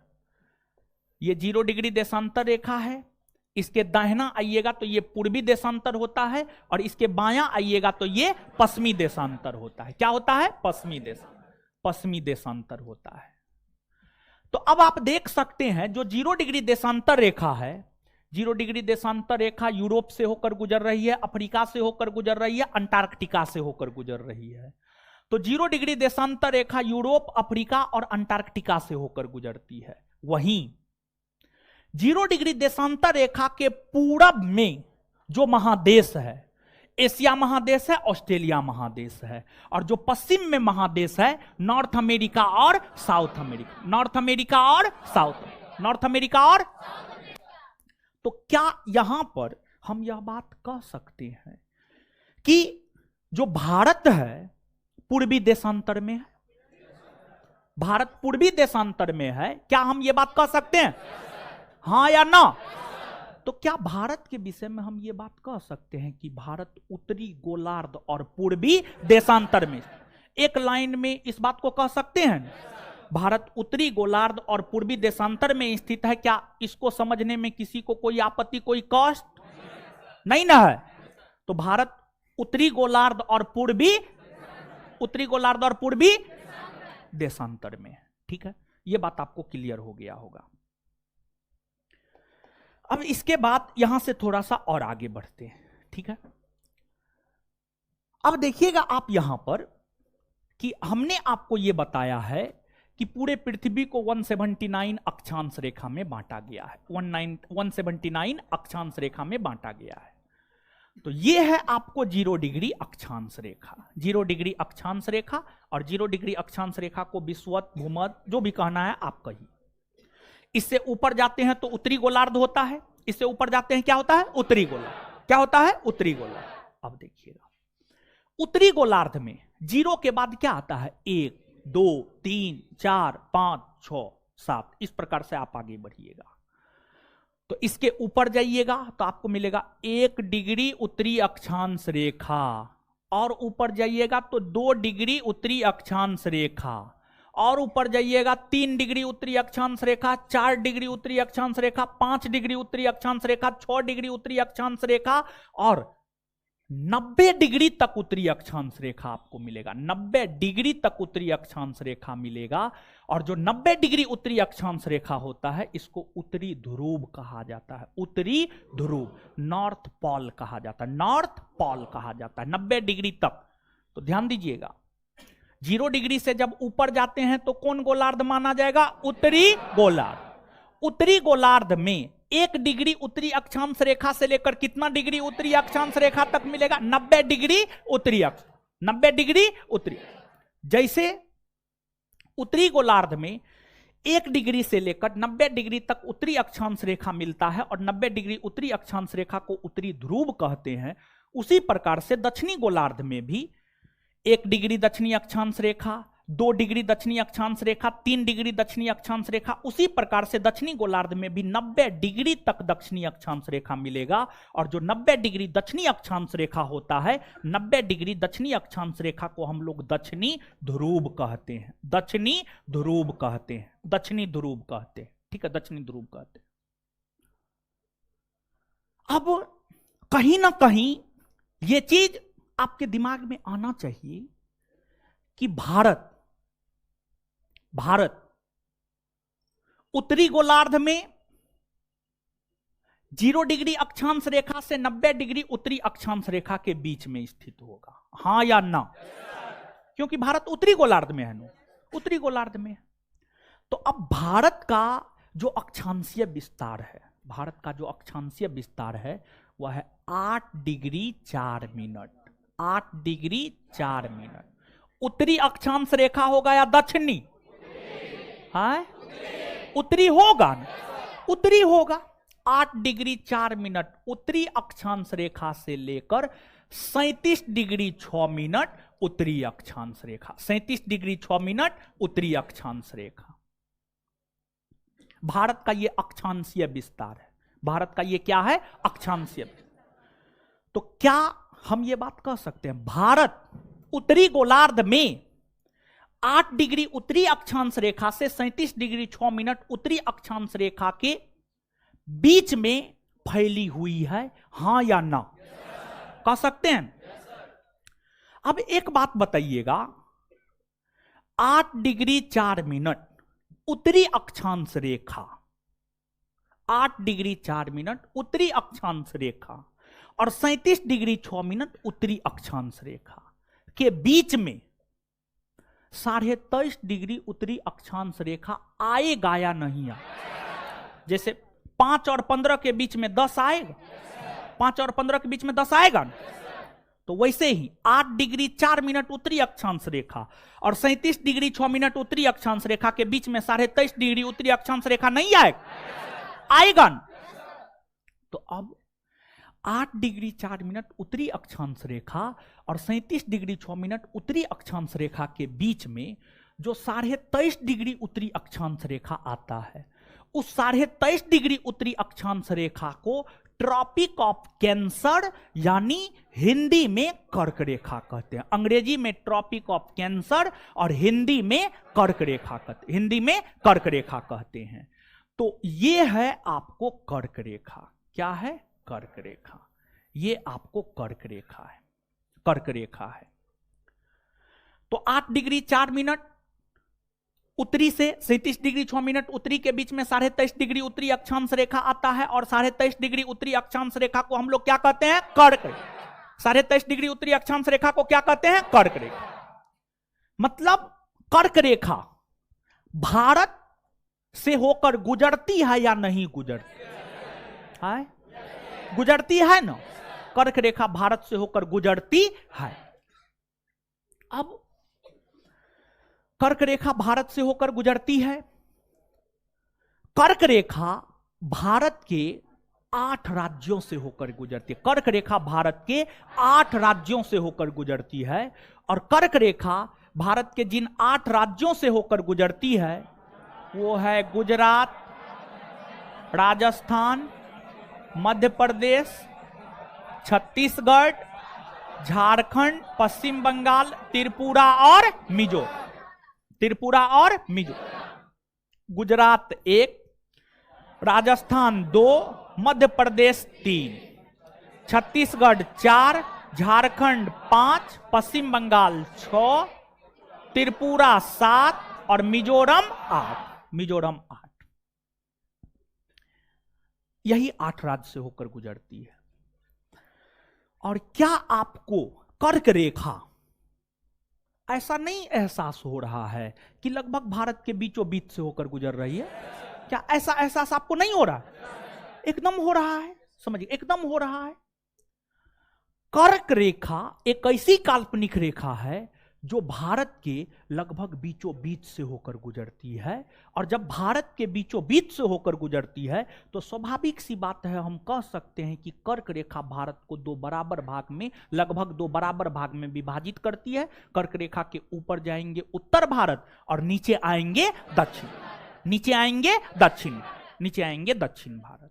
ये 0 डिग्री देशांतर रेखा है, इसके दाहिना आइएगा तो ये पूर्वी देशांतर होता है, और इसके बायां आइएगा तो ये पश्चिमी देशांतर होता है। क्या होता है? पश्चिमी देशांतर होता है। तो अब आप देख सकते हैं जो 0 डिग्री देशांतर रेखा है, 0 डिग्री देशांतर रेखा यूरोप से होकर गुजर रही है, अफ्रीका से होकर गुजर रही है, अंटार्कटिका से होकर गुजर रही है। तो 0 डिग्री देशांतर रेखा यूरोप, अफ्रीका और अंटार्कटिका से होकर गुजरती है। वहीं 0 डिग्री देशांतर रेखा के पूरब में जो महादेश है, एशिया महादेश है, ऑस्ट्रेलिया महादेश है, और जो पश्चिम में महादेश है, नॉर्थ अमेरिका और साउथ अमेरिका, नॉर्थ अमेरिका और साउथ, नॉर्थ अमेरिका और। तो क्या यहां पर हम यह बात कह सकते हैं कि जो भारत है पूर्वी देशांतर में है? भारत पूर्वी देशांतर में है, क्या हम ये बात कह सकते हैं? हां या ना? तो क्या भारत के विषय में हम ये बात कह सकते हैं कि भारत उत्तरी गोलार्ध और पूर्वी देशांतर में? एक लाइन में इस बात को कह सकते हैं, भारत उत्तरी गोलार्ध और पूर्वी देशांतर में स्थित है। क्या इसको समझने में किसी को कोई आपत्ति, कोई कष्ट नहीं ना है? तो भारत उत्तरी गोलार्ध और पूर्वी, उत्तरी गोलार्ध और पूर्वी देशांतर में, ठीक है। यह बात आपको क्लियर हो गया होगा। अब इसके बाद यहां से थोड़ा सा और आगे बढ़ते हैं, ठीक है। अब देखिएगा आप यहां पर कि हमने आपको यह बताया है कि पूरे पृथ्वी को 179 अक्षांश रेखा में बांटा गया है, 179 अक्षांश रेखा में बांटा गया है। तो यह है आपको 0 डिग्री अक्षांश रेखा, 0 डिग्री अक्षांश रेखा। और 0 डिग्री अक्षांश रेखा को विषुवत, भूमध्य, जो भी कहना है आप कहिए। इससे ऊपर जाते हैं तो उत्तरी गोलार्ध होता है, इससे ऊपर जाते हैं क्या होता है? उत्तरी गोलार्ध। क्या होता है? उत्तरी गोलार्ध। अब देखिएगा उत्तरी गोलार्ध में 0 के बाद क्या आता है? 1, 2, 3, 4, 5, 6, 7, इस प्रकार से आप आगे बढ़िएगा। तो इसके ऊपर जाइएगा तो आपको मिलेगा 1 डिग्री उत्तरी अक्षांश रेखा, और ऊपर जाइएगा तो 2 डिग्री उत्तरी अक्षांश रेखा, और ऊपर जाइएगा 3 डिग्री उत्तरी अक्षांश रेखा, 4 डिग्री उत्तरी अक्षांश रेखा, 5 डिग्री उत्तरी अक्षांश रेखा, 6 डिग्री उत्तरी अक्षांश रेखा, और 90 डिग्री तक उत्तरी अक्षांश रेखा आपको मिलेगा। 90 डिग्री तक उत्तरी अक्षांश रेखा मिलेगा। और जो 90 डिग्री उत्तरी अक्षांश रेखा होता है, इसको उत्तरी ध्रुव कहा जाता है। उत्तरी ध्रुव, नॉर्थ पोल कहा जाता है, नॉर्थ पोल कहा जाता है 90 डिग्री तक। तो ध्यान दीजिएगा, 0 डिग्री से जब ऊपर जाते हैं तो कौन गोलार्ध माना जाएगा? उत्तरी गोलार्ध। उत्तरी गोलार्ध में 1 डिग्री उत्तरी अक्षांश रेखा से लेकर कितना डिग्री उत्तरी अक्षांश रेखा तक मिलेगा? 90 डिग्री उत्तरी अक्ष, 90 डिग्री उत्तरी। जैसे उत्तरी गोलार्ध में 1 डिग्री से लेकर 90 डिग्री तक उत्तरी अक्षांश रेखा मिलता है, और 90 डिग्री उत्तरी अक्षांश रेखा को उत्तरी ध्रुव कहते हैं। उसी प्रकार से दक्षिणी गोलार्ध में भी 1 डिग्री दक्षिणी अक्षांश रेखा, 2 डिग्री दक्षिणी अक्षांश रेखा, 3 डिग्री दक्षिणी अक्षांश रेखा। उसी प्रकार से दक्षिणी गोलार्ध में भी 90 डिग्री तक दक्षिणी अक्षांश रेखा मिलेगा। और जो 90 डिग्री दक्षिणी अक्षांश रेखा होता है, 90 डिग्री दक्षिणी अक्षांश रेखा को हम लोग दक्षिणी ध्रुव कहते हैं, दक्षिणी ध्रुव कहते हैं, दक्षिणी ध्रुव कहते हैं, ठीक है, दक्षिणी ध्रुव कहते हैं। अब कहीं ना कहीं यह चीज आपके दिमाग में आना चाहिए कि भारत उत्तरी गोलार्ध में 0 डिग्री अक्षांश रेखा से 90 डिग्री उत्तरी अक्षांश रेखा के बीच में स्थित होगा, हां या ना? क्योंकि भारत उत्तरी गोलार्ध में है ना, उत्तरी गोलार्ध में। तो अब भारत का जो अक्षांशीय विस्तार है, भारत का जो अक्षांशीय विस्तार है वह है 8 डिग्री 4 मिनट। 8 degree 4 minute. उत्तरी अक्षांश रेखा होगा या दक्षिणी? हाँ, उत्तरी होगा ना? उत्तरी होगा। 8 डिग्री 4 मिनट उत्तरी अक्षांश रेखा से लेकर 37 डिग्री 6 मिनट उत्तरी अक्षांश रेखा। 37 डिग्री 6 मिनट उत्तरी अक्षांश रेखा। भारत का यह अक्षांशीय विस्तार है। भारत का यह क्या है? अक्षांशीय। तो क्या हम यह बात कह सकते हैं भारत उत्तरी गोलार्ध में 8 डिग्री उत्तरी अक्षांश रेखा से 37 डिग्री 6 मिनट उत्तरी अक्षांश रेखा के बीच में फैली हुई है, हां या ना? कह सकते हैं। अब एक बात बताइएगा, 8 डिग्री 4 मिनट उत्तरी अक्षांश रेखा, 8 डिग्री 4 मिनट उत्तरी अक्षांश रेखा और 37 डिग्री 6 मिनट उत्तरी अक्षांश रेखा के बीच में 23.5 डिग्री उत्तरी अक्षांश रेखा आएगा या नहीं आएगा? जैसे 5 और 15 के बीच में 10 आएगा, 5 और 15 के बीच में 10 आएगा ना? तो वैसे ही 8 डिग्री 4 मिनट उत्तरी अक्षांश रेखा और 37 डिग्री 6 मिनट उत्तरी अक्षांश रेखा के बीच में 23.5 डिग्री उत्तरी अक्षांश रेखा नहीं आएगा? आएगा ना? तो अब 8 डिग्री 4 मिनट उत्तरी अक्षांश रेखा और 37 डिग्री 6 मिनट उत्तरी अक्षांश रेखा के बीच में जो 23.5 डिग्री उत्तरी अक्षांश रेखा आता है, उस 23.5 डिग्री उत्तरी अक्षांश रेखा को ट्रॉपिक ऑफ कैंसर यानी हिंदी में कर्क रेखा कहते हैं। अंग्रेजी में ट्रॉपिक ऑफ कैंसर और हिंदी में कर्क रेखा कहते, हिंदी में कर्क रेखा कहते हैं। तो ये है आपको कर्क रेखा। क्या है? कर्क रेखा। ये आपको कर्क रेखा है, कर्क रेखा है। तो 8 डिग्री 4 मिनट उत्तरी से 37 डिग्री 6 मिनट उत्तरी के बीच में 23.5 डिग्री उत्तरी अक्षांश रेखा आता है और 23.5 डिग्री उत्तरी अक्षांश रेखा को हम लोग क्या कहते हैं? कर्क रेखा। 23.5 डिग्री उत्तरी अक्षांश रेखा को क्या कहते हैं? कर्क रेखा। मतलब कर्क रेखा भारत से होकर गुजरती है या नहीं गुजरती है? गुजरती है ना? कर्क रेखा भारत से होकर गुजरती है। अब कर्क रेखा भारत से होकर गुजरती है। कर्क रेखा भारत के 8 राज्यों से होकर गुजरती है। कर्क रेखा भारत के 8 राज्यों से होकर गुजरती है और कर्क रेखा भारत के जिन 8 राज्यों से होकर गुजरती है वो है गुजरात, राजस्थान, मध्य प्रदेश, छत्तीसगढ़, झारखंड, पश्चिम बंगाल, त्रिपुरा और मिजोरम। त्रिपुरा और मिजोरम। गुजरात 1, राजस्थान 2, मध्य प्रदेश 3, छत्तीसगढ़ 4, झारखंड 5, पश्चिम बंगाल 6, त्रिपुरा 7 और मिजोरम 8। मिजोरम 8। यही 8 राज्य से होकर गुजरती है। और क्या आपको कर्क रेखा ऐसा नहीं एहसास हो रहा है कि लगभग भारत के बीचों बीच से होकर गुजर रही है? क्या ऐसा एहसास आपको नहीं हो रहा? एकदम हो रहा है। समझिए, एकदम हो रहा है। कर्क रेखा एक ऐसी काल्पनिक रेखा है जो भारत के लगभग बीचों बीच से होकर गुजरती है। और जब भारत के बीचों बीच से होकर गुजरती है तो स्वाभाविक सी बात है, हम कह सकते हैं कि कर्क रेखा भारत को 2 बराबर भाग में, लगभग 2 बराबर भाग में विभाजित करती है। कर्क रेखा के ऊपर जाएंगे उत्तर भारत और नीचे आएंगे दक्षिण, नीचे आएंगे दक्षिण, नीचे आएंगे दक्षिण भारत।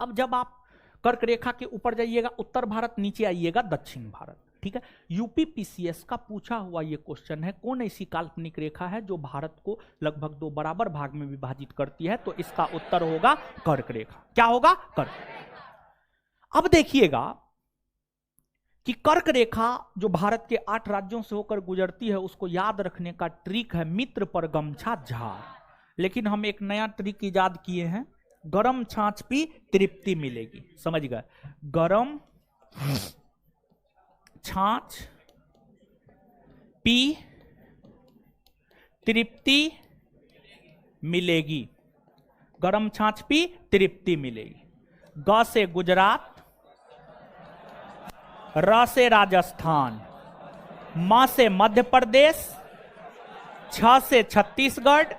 अब जब आप कर्क रेखा के ऊपर जाइएगा उत्तर भारत, नीचे आइएगा दक्षिण भारत। ठीक है। यूपीपीसीएस का पूछा हुआ यह क्वेश्चन है, कौन ऐसी काल्पनिक रेखा है जो भारत को लगभग 2 बराबर भाग में विभाजित करती है? तो इसका उत्तर होगा कर्क रेखा। क्या होगा? कर्क। अब देखिएगा कि कर्क रेखा जो भारत के 8 राज्यों से होकर गुजरती है, उसको याद रखने का ट्रिक है मित्र पर गमछा झाड़। लेकिन हम एक नया ट्रिक इजाद किए हैं, गरम छाछ पी तृप्ति मिलेगी। समझ गए? गरम छाछ पी तृप्ति मिलेगी। गरम छाछ पी तृप्ति मिलेगी। ग से गुजरात, र से राजस्थान, म से मध्य प्रदेश, छ से छत्तीसगढ़,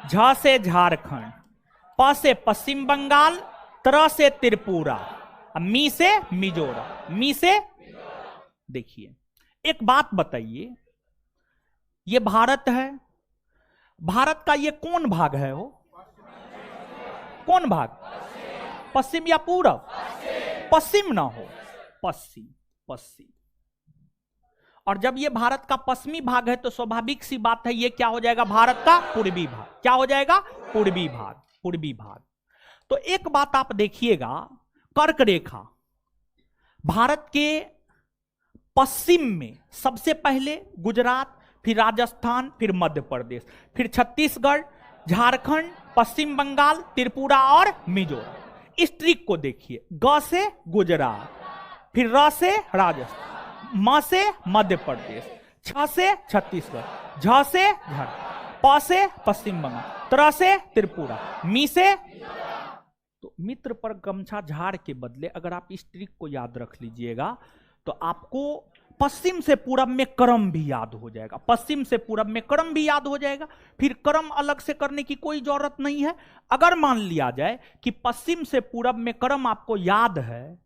झ से झारखंड, प से पश्चिम बंगाल, त्र से त्रिपुरा, मी से मिजोरम। मी से देखिए, एक बात बताइए, ये भारत है, भारत का ये कौन भाग है? हो कौन भाग? पश्चिम या पूरब? पश्चिम ना हो, पश्चिम, पश्चिम। और जब ये भारत का पश्चिमी भाग है तो स्वाभाविक सी बात है, ये क्या हो जाएगा? भारत का पूर्वी भाग। क्या हो जाएगा? पूर्वी भाग, पूर्वी भाग। तो एक बात आप देखिएगा, कर्क रेखा भारत के पश्चिम में सबसे पहले गुजरात, फिर राजस्थान, फिर मध्य प्रदेश, फिर छत्तीसगढ़, झारखंड, पश्चिम बंगाल, त्रिपुरा और मिजोरम। इस ट्रिक को देखिए, ग से गुजरात, फिर र से राजस्थान, म से मध्य प्रदेश, छ से छत्तीसगढ़, झ से झारखंड, प से पश्चिम बंगाल, त्र से त्रिपुरा, मी से। तो मित्र पर गमछा झाड़ के बदले अगर आप इस ट्रिक को याद रख लीजिएगा तो आपको पश्चिम से पूरब में क्रम भी याद हो जाएगा। पश्चिम से पूरब में क्रम भी याद हो जाएगा। फिर क्रम अलग से करने की कोई जरूरत नहीं है। अगर मान लिया जाए कि पश्चिम से पूरब में क्रम आपको याद है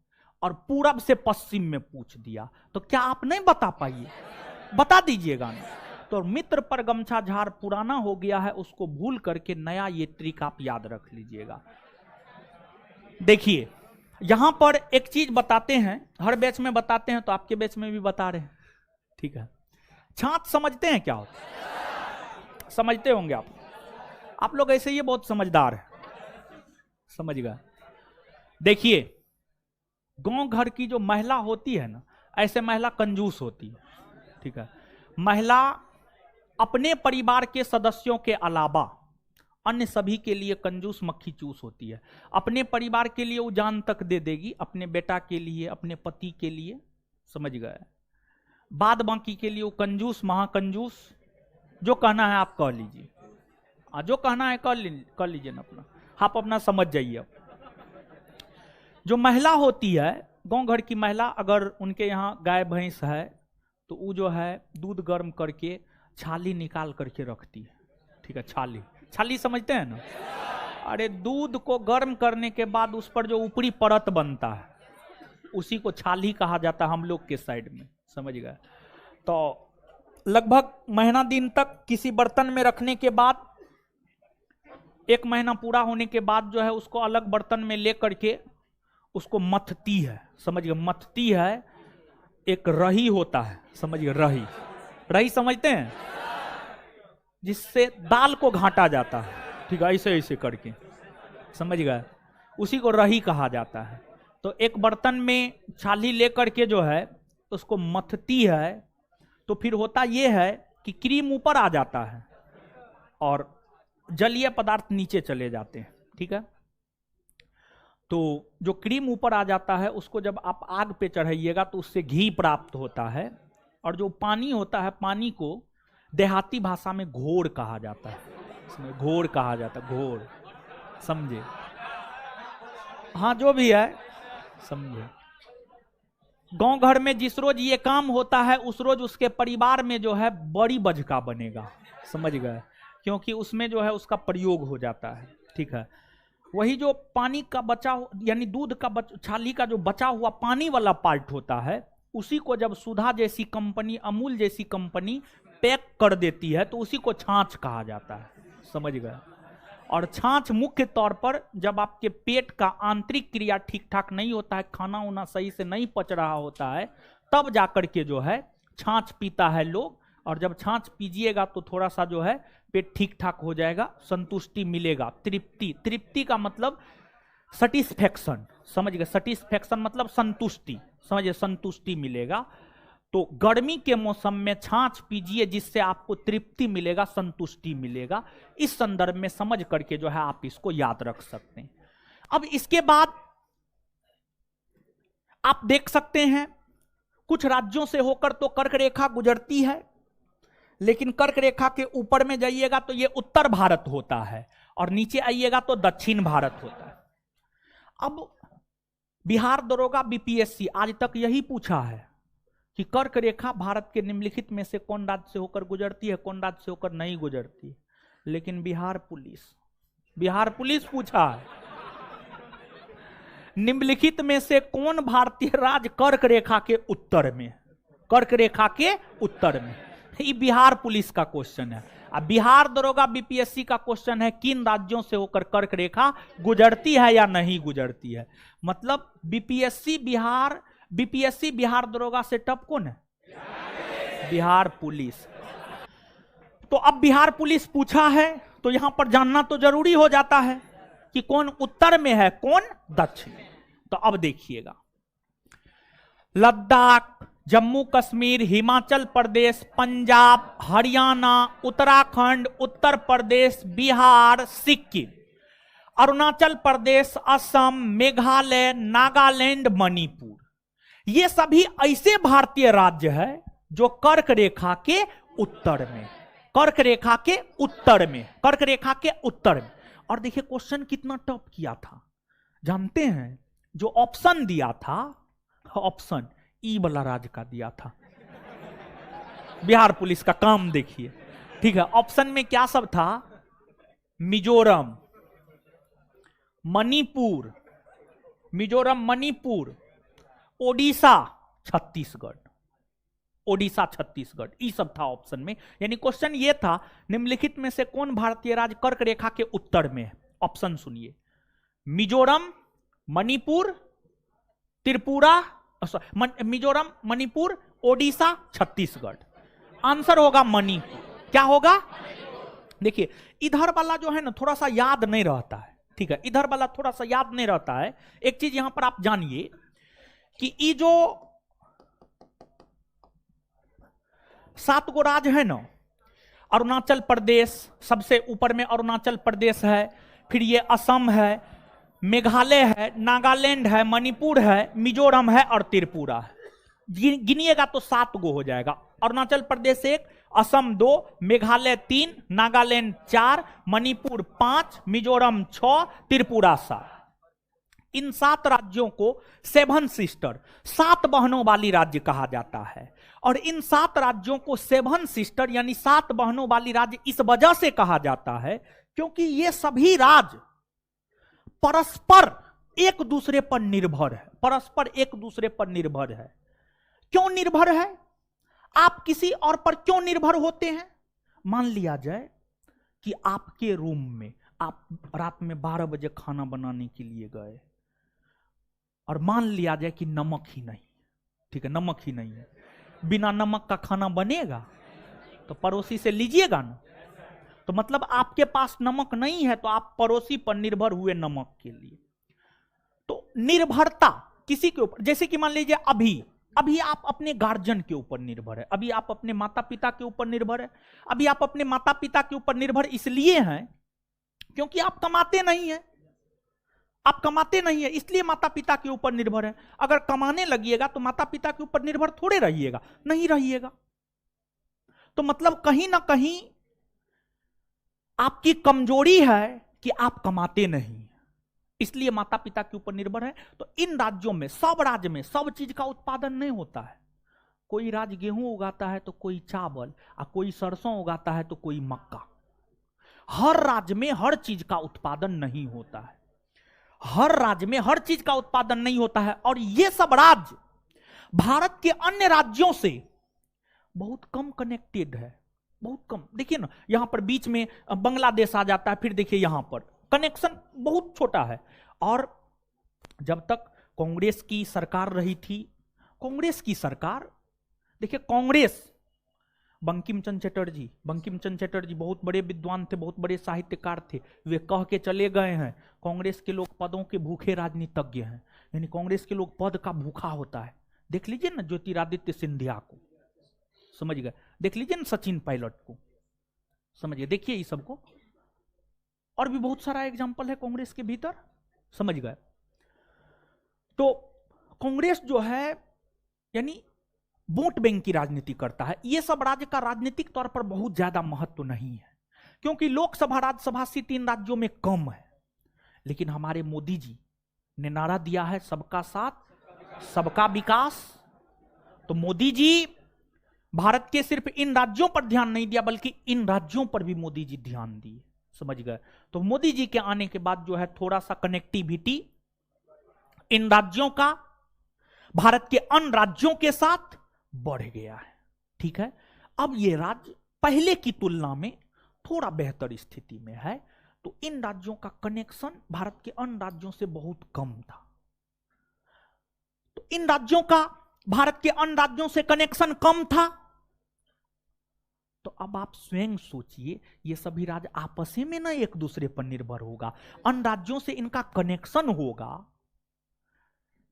और पूरब से पश्चिम में पूछ दिया तो क्या आप नहीं बता पाइए? बता दीजिएगा ना। तो मित्र पर गमछा झाड़ पुराना हो गया है, उसको भूल करके नया ये ट्रिक आप याद रख लीजिएगा। देखिए, यहां पर एक चीज बताते हैं, हर बैच में बताते हैं, तो आपके बैच में भी बता रहे हैं, ठीक है। छाछ समझते हैं क्या होता है? समझते होंगे आप लोग ऐसे ही बहुत समझदार है, समझ गए। देखिए, गांव घर की जो महिला होती है ना, ऐसे महिला कंजूस होती है, ठीक है। महिला अपने परिवार के सदस्यों के अलावा अन्य सभी के लिए कंजूस मक्खी चूस होती है। अपने परिवार के लिए वो जान तक दे देगी, अपने बेटा के लिए, अपने पति के लिए, समझ गए। बाद बाकी के लिए वो कंजूस, महाकंजूस, जो कहना है आप कह लीजिए, जो कहना है कर लीजिए ना अपना, आप अपना समझ जाइए। अब जो महिला होती है, गांव घर की महिला, अगर उनके यहाँ गाय भैंस है तो वो जो है दूध गर्म करके छाली निकाल करके रखती है, ठीक है। छाली समझते हैं ना? अरे दूध को गर्म करने के बाद उस पर जो ऊपरी परत बनता है उसी को छाली कहा जाता है हम लोग के साइड में, समझ गए। तो लगभग महीना दिन तक किसी बर्तन में रखने के बाद, एक महीना पूरा होने के बाद जो है उसको अलग बर्तन में ले करके उसको मथती है, समझ गए। मथती है, एक रही होता है, समझ गए। रही समझते हैं? जिससे दाल को घाटा जाता है, ठीक है, ऐसे ऐसे करके, समझ गए। उसी को रही कहा जाता है। तो एक बर्तन में छाली लेकर के जो है उसको मथती है, तो फिर होता यह है कि क्रीम ऊपर आ जाता है और जलीय पदार्थ नीचे चले जाते हैं, ठीक है। तो जो क्रीम ऊपर आ जाता है उसको जब आप आग पे चढ़ाइएगा तो उससे घी प्राप्त होता है, और जो पानी होता है, पानी को देहाती भाषा में घोर कहा जाता है, इसमें घोर कहा जाता है, घोर, समझे? हाँ, जो भी है समझे। गांव घर में जिस रोज ये काम होता है उस रोज उसके परिवार में जो है बड़ी बजका बनेगा, समझ गए, क्योंकि उसमें जो है उसका प्रयोग हो जाता है, ठीक है। वही जो पानी का बचा, यानी दूध का छाली का जो बचा हुआ पानी वाला पार्ट होता है, उसी को जब सुधा जैसी कंपनी, अमूल जैसी कंपनी पैक कर देती है तो उसी को छाछ कहा जाता है, समझ गए। और छाछ मुख्य तौर पर जब आपके पेट का आंतरिक क्रिया ठीक ठाक नहीं होता है, खाना उना सही से नहीं पच रहा होता है, तब जाकर के जो है छाछ पीता है लोग। और जब छाछ पीजिएगा तो थोड़ा सा जो है पेट ठीक ठाक हो जाएगा, संतुष्टि मिलेगा, तृप्ति का मतलब सेटिस्फैक्शन, समझ गए। सेटिस्फैक्शन मतलब संतुष्टि, समझिए, संतुष्टि मिलेगा। तो गर्मी के मौसम में छाछ पीजिए जिससे आपको तृप्ति मिलेगा, संतुष्टि मिलेगा। इस संदर्भ में समझ करके जो है आप इसको याद रख सकते हैं। अब इसके बाद आप देख सकते हैं कुछ राज्यों से होकर तो कर्क रेखा गुजरती है, लेकिन कर्क रेखा के ऊपर में जाइएगा तो ये उत्तर भारत होता है और नीचे आइएगा तो दक्षिण भारत होता है। अब बिहार दरोगा बीपीएससी आज तक यही पूछा है कि कर्क रेखा भारत के निम्नलिखित में से कौन राज्य से होकर गुजरती है, कौन राज्य से होकर नहीं गुजरती है। लेकिन बिहार पुलिस पूछा है निम्नलिखित में से कौन भारतीय राज्य कर्क रेखा के उत्तर में, कर्क रेखा के उत्तर में। ये बिहार पुलिस का क्वेश्चन है। अब बिहार दरोगा बीपीएससी का क्वेश्चन है किन राज्यों से होकर कर्क रेखा गुजरती है या नहीं गुजरती है। मतलब बीपीएससी बिहार दरोगा से टप कौन है? बिहार पुलिस। तो अब बिहार पुलिस पूछा है तो यहां पर जानना तो जरूरी हो जाता है कि कौन उत्तर में है, कौन दक्षिण में। तो अब देखिएगा, लद्दाख, जम्मू कश्मीर, हिमाचल प्रदेश, पंजाब, हरियाणा, उत्तराखंड, उत्तर प्रदेश, बिहार, सिक्किम, अरुणाचल प्रदेश, असम, मेघालय, नागालैंड, मणिपुर, ये सभी ऐसे भारतीय राज्य है जो कर्क रेखा के उत्तर में, कर्क रेखा के उत्तर में, कर्क रेखा के उत्तर में। और देखिए क्वेश्चन कितना टफ किया था, जानते हैं? जो ऑप्शन दिया था, ऑप्शन ई वाला राज्य का दिया था। बिहार पुलिस का काम देखिए, ठीक है। ऑप्शन में क्या सब था? मिजोरम, मणिपुर, मिजोरम, मणिपुर, ओडिशा, छत्तीसगढ़, ओडिशा, छत्तीसगढ़, ये सब था ऑप्शन में। यानी क्वेश्चन ये था निम्नलिखित में से कौन भारतीय राज्य कर्क रेखा के उत्तर में है। ऑप्शन सुनिए, मिजोरम, मणिपुर, त्रिपुरा, मिजोरम, मणिपुर, ओडिशा, छत्तीसगढ़। आंसर होगा मणिपुर। क्या होगा? देखिए इधर वाला जो है ना थोड़ा सा याद नहीं रहता है, ठीक है, इधर वाला थोड़ा सा याद नहीं रहता है। एक चीज यहां पर आप जानिए कि ये जो 7 गो राज्य है ना, अरुणाचल प्रदेश सबसे ऊपर में, अरुणाचल प्रदेश है, फिर ये असम है, मेघालय है, नागालैंड है, मणिपुर है, मिजोरम है और त्रिपुरा है। गिनिएगा तो 7 गो हो जाएगा। अरुणाचल प्रदेश 1, असम 2, मेघालय 3, नागालैंड 4, मणिपुर 5, मिजोरम 6, त्रिपुरा 7। इन 7 राज्यों को 7 सिस्टर, 7 बहनों वाली राज्य कहा जाता है। और इन 7 राज्यों को 7 सिस्टर यानी 7 बहनों वाली राज्य इस वजह से कहा जाता है क्योंकि ये सभी राज्य परस्पर एक दूसरे पर निर्भर है, परस्पर एक दूसरे पर निर्भर है। क्यों निर्भर है? आप किसी और पर क्यों निर्भर होते हैं? मान लिया जाए कि आपके रूम में आप रात में 12 बजे खाना बनाने के लिए गए और मान लिया जाए कि नमक ही नहीं, ठीक है, नमक ही नहीं है। बिना नमक का खाना बनेगा? तो पड़ोसी से लीजिएगा ना। तो मतलब आपके पास नमक नहीं है तो आप पड़ोसी पर निर्भर हुए नमक के लिए। तो निर्भरता किसी के ऊपर, जैसे कि मान लीजिए अभी आप अपने गार्जियन के ऊपर निर्भर है, अभी आप अपने माता पिता के ऊपर निर्भर है। अभी आप अपने माता पिता के ऊपर निर्भर इसलिए हैं क्योंकि आप कमाते नहीं हैं, आप कमाते नहीं है इसलिए माता पिता के ऊपर निर्भर है। अगर कमाने लगिएगा तो माता पिता के ऊपर निर्भर थोड़े रहिएगा, नहीं रहिएगा। तो मतलब कहीं ना कहीं आपकी कमजोरी है कि आप कमाते नहीं, इसलिए माता पिता के ऊपर निर्भर है। तो इन राज्यों में, सब राज्य में सब चीज का उत्पादन नहीं होता है। कोई राज्य गेहूं उगाता है तो कोई चावल, और कोई सरसों उगाता है तो कोई मक्का। हर राज्य में हर चीज का उत्पादन नहीं होता है, हर राज्य में हर चीज का उत्पादन नहीं होता है। और ये सब राज्य भारत के अन्य राज्यों से बहुत कम कनेक्टेड है, बहुत कम। देखिए ना यहां पर बीच में बांग्लादेश आ जाता है, फिर देखिए यहां पर कनेक्शन बहुत छोटा है। और जब तक कांग्रेस की सरकार रही थी, कांग्रेस की सरकार, देखिए कांग्रेस, बंकिम चंद्र चटर्जी बहुत बड़े विद्वान थे, बहुत बड़े साहित्यकार थे। वे कह के चले गए हैं कांग्रेस के लोग पदों के भूखे राजनीतिज्ञ हैं, यानी कांग्रेस के लोग पद का भूखा होता है। देख लीजिए ना ज्योतिरादित्य सिंधिया को, समझ गए, देख लीजिए ना सचिन पायलट को, समझिए, देखिए ये सबको। और भी बहुत सारा एग्जाम्पल है कांग्रेस के भीतर, समझ गए। तो कांग्रेस जो है यानी वोट बैंक की राजनीति करता है। यह सब राज्य का राजनीतिक तौर पर बहुत ज्यादा महत्व नहीं है, क्योंकि लोकसभा राज्यसभा सीट इन राज्यों में कम है। लेकिन हमारे मोदी जी ने नारा दिया है सबका साथ सबका विकास। तो मोदी जी भारत के सिर्फ इन राज्यों पर ध्यान नहीं दिया, बल्कि इन राज्यों पर भी मोदी जी ध्यान दिए। समझ गए? तो मोदी जी के आने के बाद जो है थोड़ा सा कनेक्टिविटी इन राज्यों का भारत के अन्य राज्यों के साथ बढ़ गया है। ठीक है, अब ये राज्य पहले की तुलना में थोड़ा बेहतर स्थिति में है। तो इन राज्यों का कनेक्शन भारत के अन्य राज्यों से बहुत कम था। तो इन राज्यों का भारत के अन्य राज्यों से कनेक्शन कम था। तो अब आप स्वयं सोचिए, ये सभी राज्य आपस में ना एक दूसरे पर निर्भर होगा, अन्य राज्यों से इनका कनेक्शन होगा।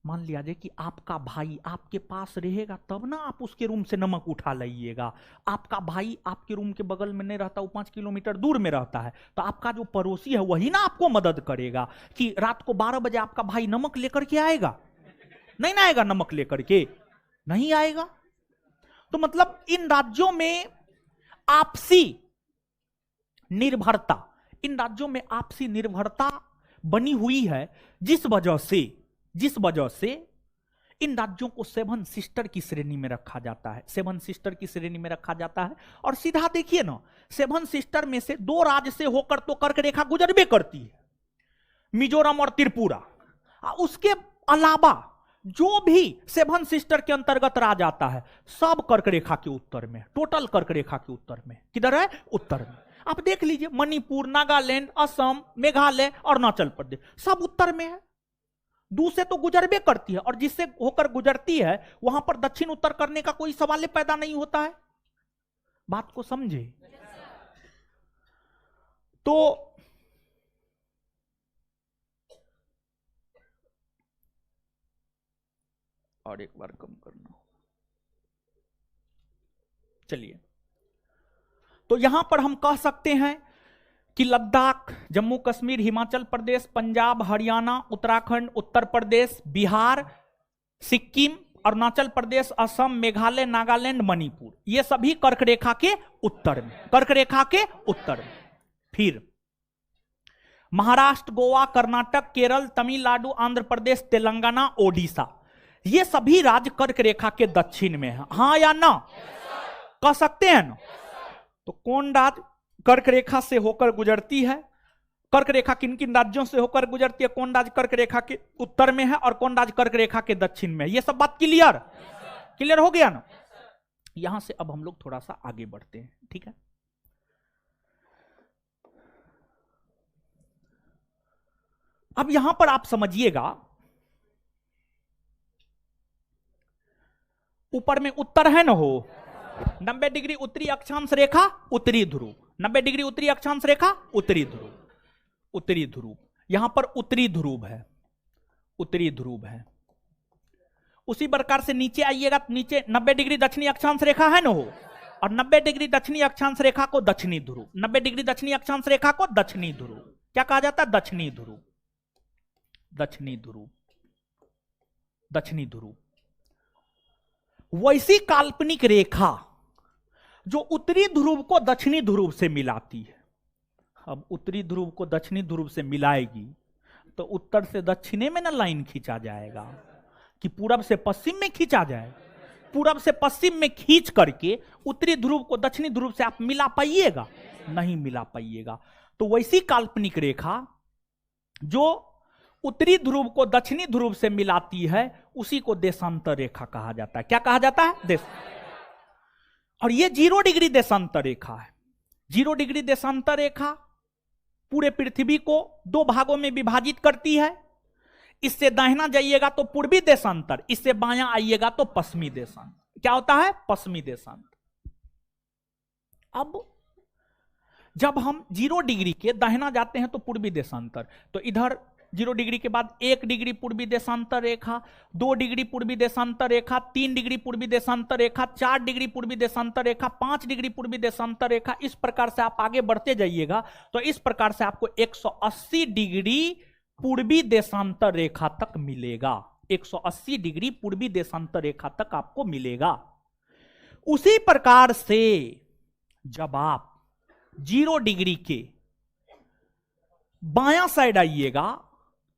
मान लिया जाए कि आपका भाई आपके पास रहेगा तब ना आप उसके रूम से नमक उठा लाइएगा। आपका भाई आपके रूम के बगल में नहीं रहता, वो 5 किलोमीटर दूर में रहता है, तो आपका जो पड़ोसी है वही ना आपको मदद करेगा। कि रात को 12 बजे आपका भाई नमक लेकर के आएगा? नहीं ना आएगा, नमक लेकर के नहीं आएगा। तो मतलब इन राज्यों में आपसी निर्भरता, इन राज्यों में आपसी निर्भरता बनी हुई है, जिस वजह से इन राज्यों को 7 सिस्टर की श्रेणी में रखा जाता है। 7 सिस्टर की श्रेणी में रखा जाता है। और सीधा देखिए ना, 7 सिस्टर में से 2 राज्य से होकर तो कर्क रेखा गुजरबे करती है, मिजोरम और त्रिपुरा। उसके अलावा जो भी 7 सिस्टर के अंतर्गत राज्य आता है सब कर्क रेखा के उत्तर में, टोटल कर्क रेखा के उत्तर में। किधर है? उत्तर में। आप देख लीजिए, मणिपुर, नागालैंड, असम, मेघालय, अरुणाचल प्रदेश सब उत्तर में है। दूसरे तो गुजरबे करती है, और जिससे होकर गुजरती है वहां पर दक्षिण उत्तर करने का कोई सवाल पैदा नहीं होता है। बात को समझे? तो और एक बार कम करना, चलिए। तो यहां पर हम कह सकते हैं कि लद्दाख, जम्मू कश्मीर, हिमाचल प्रदेश, पंजाब, हरियाणा, उत्तराखंड, उत्तर प्रदेश, बिहार, सिक्किम, अरुणाचल प्रदेश, असम, मेघालय, नागालैंड, मणिपुर, ये सभी कर्क रेखा के उत्तर में, कर्क रेखा के उत्तर में। फिर महाराष्ट्र, गोवा, कर्नाटक, केरल, तमिलनाडु, आंध्र प्रदेश, तेलंगाना, ओडिशा, ये सभी राज्य कर्क रेखा के दक्षिण में है। हाँ या ना? कह सकते हैं ना? तो कौन राज्य कर्क रेखा से होकर गुजरती है? कर्क रेखा किन किन राज्यों से होकर गुजरती है? कौन राज्य कर्क रेखा के उत्तर में है और कौन राज्य कर्क रेखा के दक्षिण में है? ये सब बात क्लियर हो गया ना? यहां से अब हम लोग थोड़ा सा आगे बढ़ते हैं। ठीक है, अब यहां पर आप समझिएगा, ऊपर में उत्तर है ना हो, 90 डिग्री उत्तरी अक्षांश रेखा उत्तरी ध्रुव, 90 डिग्री उत्तरी अक्षांश रेखा उत्तरी ध्रुव, उत्तरी ध्रुव, यहां पर उत्तरी ध्रुव है, उत्तरी ध्रुव है। उसी प्रकार से नीचे आइएगा, नीचे 90 डिग्री दक्षिणी अक्षांश रेखा है ना हो, और 90 डिग्री दक्षिणी अक्षांश रेखा को दक्षिणी ध्रुव, 90 डिग्री दक्षिणी अक्षांश रेखा को दक्षिणी ध्रुव क्या कहा जाता है? दक्षिणी ध्रुव, दक्षिणी ध्रुव, दक्षिणी ध्रुव। वैसी काल्पनिक रेखा जो उत्तरी ध्रुव को दक्षिणी ध्रुव से मिलाती है। अब उत्तरी ध्रुव को दक्षिणी ध्रुव से मिलाएगी तो उत्तर से दक्षिणे में ना लाइन खींचा जाएगा, कि पूरब से पश्चिम में खींचा जाए, पूरब से पश्चिम में खींच करके उत्तरी ध्रुव को दक्षिणी ध्रुव से आप मिला पाइएगा? नहीं मिला पाइएगा। तो वैसी काल्पनिक रेखा जो उत्तरी ध्रुव को दक्षिणी ध्रुव से मिलाती है उसी को देशांतर रेखा कहा जाता है। क्या कहा जाता है? देश। और ये 0 डिग्री देशांतर रेखा है। 0 डिग्री देशांतर रेखा पूरे पृथ्वी को 2 भागों में विभाजित करती है। इससे दाहिना जाइएगा तो पूर्वी देशांतर, इससे बायां आइएगा तो पश्चिमी देशांतर। क्या होता है? पश्चिमी देशांतर। अब जब हम 0 डिग्री के दाहिना जाते हैं तो पूर्वी देशांतर, तो इधर 0 डिग्री के बाद 1 डिग्री पूर्वी देशांतर रेखा, 2 डिग्री पूर्वी देशांतर रेखा, 3 डिग्री पूर्वी देशांतर रेखा, 4 डिग्री पूर्वी देशांतर रेखा, 5 डिग्री पूर्वी देशांतर रेखा। इस प्रकार से आप आगे बढ़ते जाइएगा तो इस प्रकार से आपको 180 डिग्री पूर्वी देशांतर रेखा तक मिलेगा। 180 डिग्री पूर्वी देशांतर रेखा तक आपको मिलेगा। उसी प्रकार से जब आप 0 डिग्री के बायां साइड आइएगा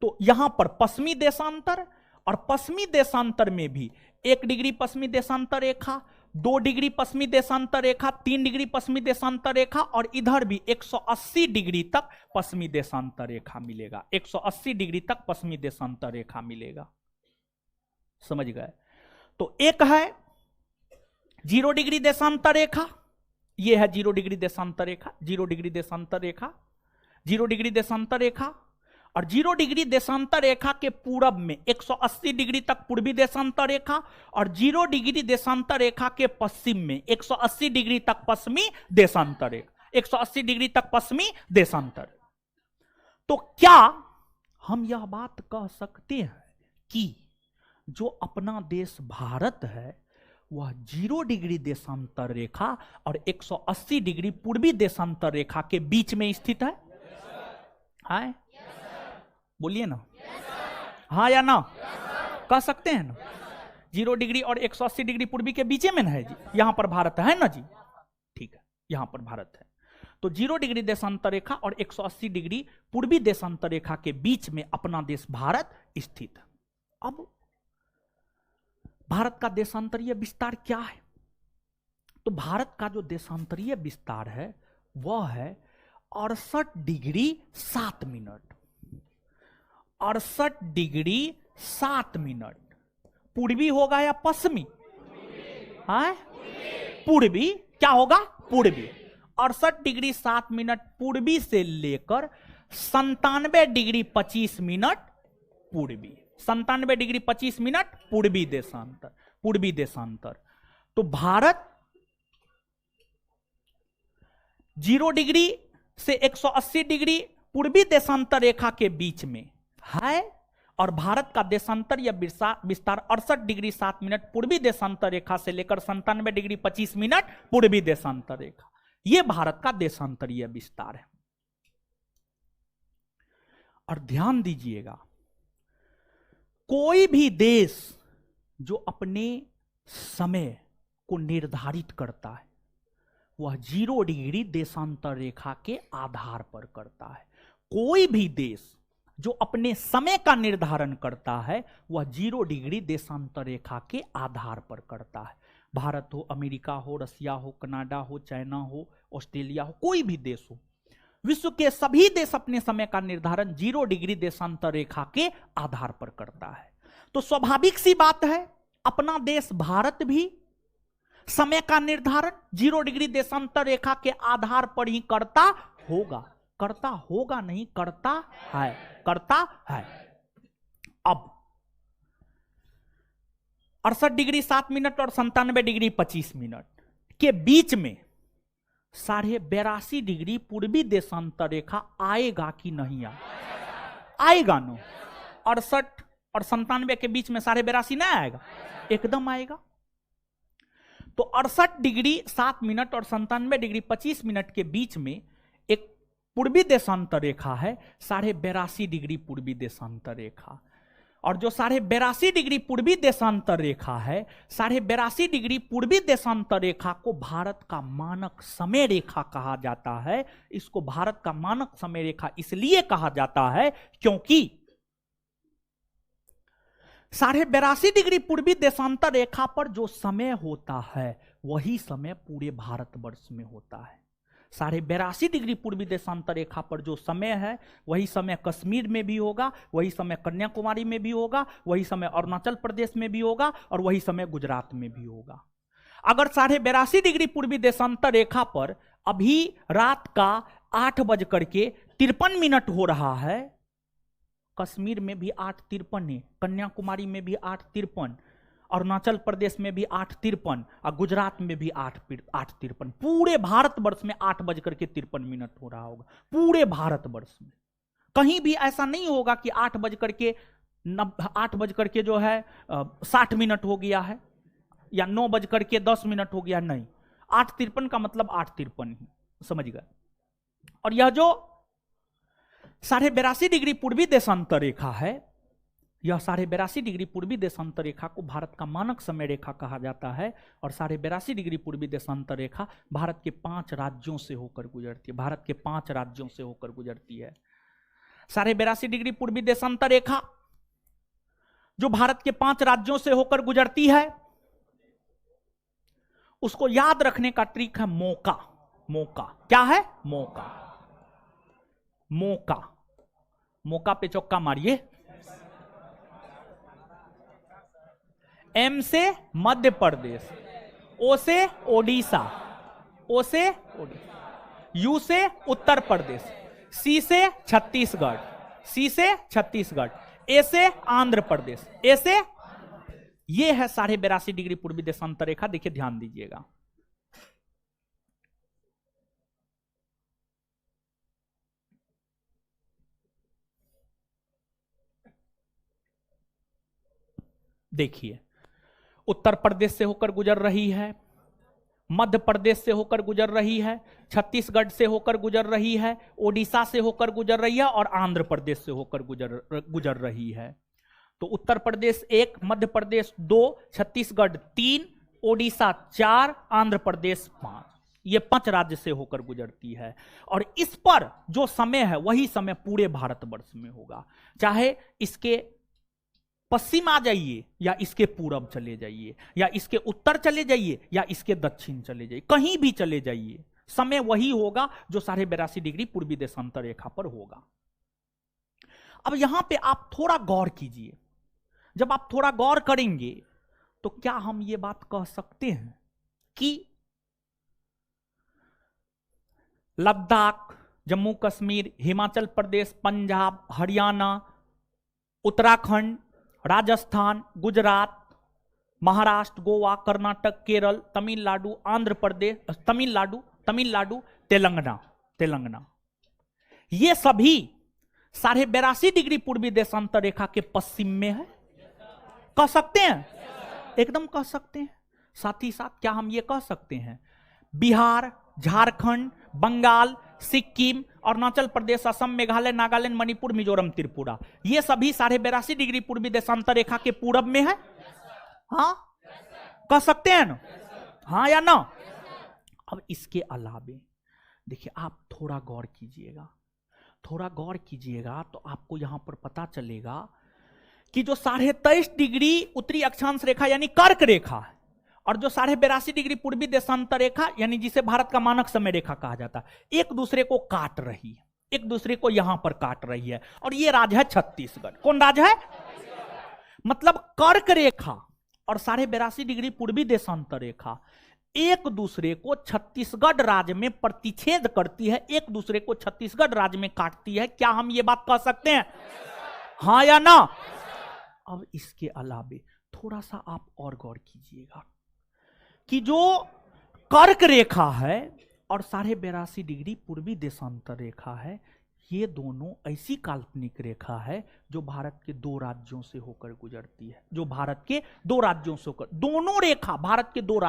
तो यहां पर पश्चिमी देशांतर, और पश्चिमी देशांतर में भी 1 डिग्री पश्चिमी देशांतर रेखा, 2 डिग्री पश्चिमी देशांतर रेखा, 3 डिग्री पश्चिमी देशांतर रेखा, और इधर भी 180 डिग्री तक पश्चिमी देशांतर रेखा मिलेगा। 180 डिग्री तक पश्चिमी देशांतर रेखा मिलेगा। समझ गए? तो एक है 0 डिग्री देशांतर रेखा, यह है 0 डिग्री देशांतर रेखा, 0 डिग्री देशांतर रेखा, 0 डिग्री देशांतर रेखा, और 0 डिग्री देशांतर रेखा के पूरब में 180 डिग्री तक पूर्वी देशांतर रेखा, और 0 डिग्री देशांतर रेखा के पश्चिम में 180 डिग्री तक पश्चिमी देशांतर रेखा, 180 डिग्री तक पश्चिमी देशांतर। तो क्या हम यह बात कह सकते हैं कि जो अपना देश भारत है वह 0 डिग्री देशांतर रेखा और 180 डिग्री पूर्वी देशांतर रेखा के बीच में स्थित है? हाय, बोलिए ना, हाँ या ना? कह सकते हैं ना? 0 डिग्री और 180 डिग्री पूर्वी के बीच में है जी, यहां पर भारत है ना जी? ठीक है, यहां पर भारत है। तो 0 डिग्री देशांतर रेखा और 180 डिग्री पूर्वी देशांतर रेखा के बीच में अपना देश भारत स्थित है। अब भारत का देशांतरीय विस्तार क्या है? तो भारत का जो देशांतरीय विस्तार है वह है 68 डिग्री 7 मिनट। 68 degree 7 minute. पूर्वी होगा या पश्चिमी? हाँ, पूर्वी। क्या होगा? पूर्वी। 68 डिग्री 7 मिनट पूर्वी से लेकर 97 डिग्री 25 मिनट पूर्वी। 97 डिग्री 25 मिनट पूर्वी देशांतर, पूर्वी देशांतर। तो भारत 0 डिग्री से 180 डिग्री पूर्वी देशांतर रेखा के बीच में है, और भारत का देशांतर या विस्तार 68 डिग्री 7 मिनट पूर्वी देशांतर रेखा से लेकर 97 डिग्री 25 मिनट पूर्वी देशांतर रेखा, यह भारत का देशांतरीय विस्तार है। और ध्यान दीजिएगा, कोई भी देश जो अपने समय को निर्धारित करता है वह 0 डिग्री देशांतर रेखा के आधार पर करता है। कोई भी देश जो अपने समय का निर्धारण करता है वह 0 डिग्री देशांतर रेखा के आधार पर करता है। भारत हो, अमेरिका हो, रसिया हो, कनाडा हो, चाइना हो, ऑस्ट्रेलिया हो, कोई भी देश हो, विश्व के सभी देश अपने समय का निर्धारण 0 डिग्री देशांतर रेखा के आधार पर करता है। तो स्वाभाविक सी बात है अपना देश भारत भी समय का निर्धारण 0 डिग्री देशांतर रेखा के आधार पर ही करता होगा। करता होगा नहीं, करता है, करता है। अब 68 डिग्री 7 मिनट और 97 डिग्री 25 मिनट के बीच में 82.5 डिग्री पूर्वी देशांतर रेखा आएगा कि नहीं आएगा? नो, 68 और 97 के बीच में 82.5 नहीं आएगा? एकदम आएगा। तो 68 डिग्री 7 मिनट और 97 डिग्री 25 मिनट के बीच में एक पूर्वी देशांतर रेखा है, 82.5 डिग्री पूर्वी देशांतर रेखा। और जो 82.5 डिग्री पूर्वी देशांतर रेखा है, 82.5 डिग्री पूर्वी देशांतर रेखा को भारत का मानक समय रेखा कहा जाता है। इसको भारत का मानक समय रेखा इसलिए कहा जाता है क्योंकि 82.5 डिग्री पूर्वी देशांतर रेखा पर जो समय होता है वही समय पूरे भारतवर्ष में होता है। 82.5 डिग्री पूर्वी देशांतर रेखा पर जो समय है वही समय कश्मीर में भी होगा, वही समय कन्याकुमारी में भी होगा, वही समय अरुणाचल प्रदेश में भी होगा, और वही समय गुजरात में भी होगा। अगर 82.5 डिग्री पूर्वी देशांतर रेखा पर अभी रात का 8:53 हो रहा है, कश्मीर में भी 8:53 है, कन्याकुमारी में भी 8:53, अरुणाचल प्रदेश में भी 8:53 और गुजरात में भी 8:53। पूरे भारतवर्ष में 8:53 हो रहा होगा। पूरे भारतवर्ष में कहीं भी ऐसा नहीं होगा कि 8:00 जो है 60 मिनट हो गया है या 9:10 हो गया। नहीं, 8:53 का मतलब 8:53 ही, समझ गए। और यह जो 82.5 डिग्री पूर्वी देशांतर रेखा है यह 82.5 डिग्री पूर्वी देशांतर रेखा को भारत का मानक समय रेखा कहा जाता है और 82.5 डिग्री पूर्वी देशांतर रेखा भारत के 5 राज्यों से होकर गुजरती है। भारत के 5 राज्यों से होकर गुजरती है। 82.5 डिग्री पूर्वी देशांतर रेखा जो भारत के 5 राज्यों से होकर गुजरती है, उसको याद रखने का ट्रिक है मौका। मौका क्या है? मौका। मौका, मौका पे चौका मारिए। एम से मध्य प्रदेश, ओ से ओडिशा, ओ से ओडिशा, यू से उत्तर प्रदेश, सी से छत्तीसगढ़, सी से छत्तीसगढ़, ए से आंध्र प्रदेश, ए से, ये है 82.5 डिग्री पूर्वी देशांतर रेखा। देखिए ध्यान दीजिएगा, देखिए उत्तर प्रदेश से होकर गुजर रही है, मध्य प्रदेश से होकर गुजर रही है, छत्तीसगढ़ से होकर गुजर रही है, ओडिशा से होकर गुजर रही है और आंध्र प्रदेश से होकर गुजर रही है। तो उत्तर प्रदेश 1, मध्य प्रदेश 2, छत्तीसगढ़ 3, ओडिशा 4, आंध्र प्रदेश 5, ये 5 राज्य से होकर गुजरती है। और इस पर जो समय है वही समय पूरे भारतवर्ष में होगा, चाहे इसके पश्चिम आ जाइए या इसके पूरब चले जाइए या इसके उत्तर चले जाइए या इसके दक्षिण चले जाइए, कहीं भी चले जाइए, समय वही होगा जो 82.5 डिग्री पूर्वी देशांतर रेखा पर होगा। अब यहां पे आप थोड़ा गौर कीजिए, जब आप थोड़ा गौर करेंगे तो क्या हम ये बात कह सकते हैं कि लद्दाख, जम्मू कश्मीर, हिमाचल प्रदेश, पंजाब, हरियाणा, उत्तराखंड, राजस्थान, गुजरात, महाराष्ट्र, गोवा, कर्नाटक, केरल, तमिलनाडु, आंध्र प्रदेश, तमिलनाडु, तेलंगाना, ये सभी 82.5 डिग्री पूर्वी देशांतर रेखा के पश्चिम में है? कह सकते हैं? एकदम कह सकते हैं। साथ ही साथ क्या हम ये कह सकते हैं बिहार, झारखंड, बंगाल, सिक्किम, अरुणाचल प्रदेश, असम, मेघालय, नागालैंड, मणिपुर, मिजोरम, त्रिपुरा, ये सभी 82.5 डिग्री पूर्वी देशांतर रेखा के पूरब में है? हाँ, कह सकते हैं ना? हाँ या ना? अब इसके अलावे देखिए, आप थोड़ा गौर कीजिएगा, थोड़ा गौर कीजिएगा तो आपको यहां पर पता चलेगा कि जो 23.5 डिग्री उत्तरी अक्षांश रेखा यानी कर्क रेखा है और जो 82.5 डिग्री पूर्वी देशांतर रेखा यानी जिसे भारत का मानक समय रेखा कहा जाता है, एक दूसरे को काट रही है, एक दूसरे को यहां पर काट रही है। और ये राज्य है छत्तीसगढ़। कौन राज्य है? मतलब कर्क रेखा और 82.5 डिग्री पूर्वी देशांतर रेखा एक दूसरे को छत्तीसगढ़ राज्य में प्रतिच्छेद करती है, एक दूसरे को छत्तीसगढ़ राज्य में काटती है। क्या हम ये बात कह सकते हैं? हाँ या ना? अब इसके अलावे थोड़ा सा आप और गौर कीजिएगा कि जो कर्क रेखा है और 82.5 डिग्री पूर्वी देशांतर रेखा है, ये दोनों ऐसी काल्पनिक रेखा है जो भारत के 2 राज्यों से होकर गुजरती है, जो भारत के 2 राज्यों से होकर, दोनों रेखा भारत के 2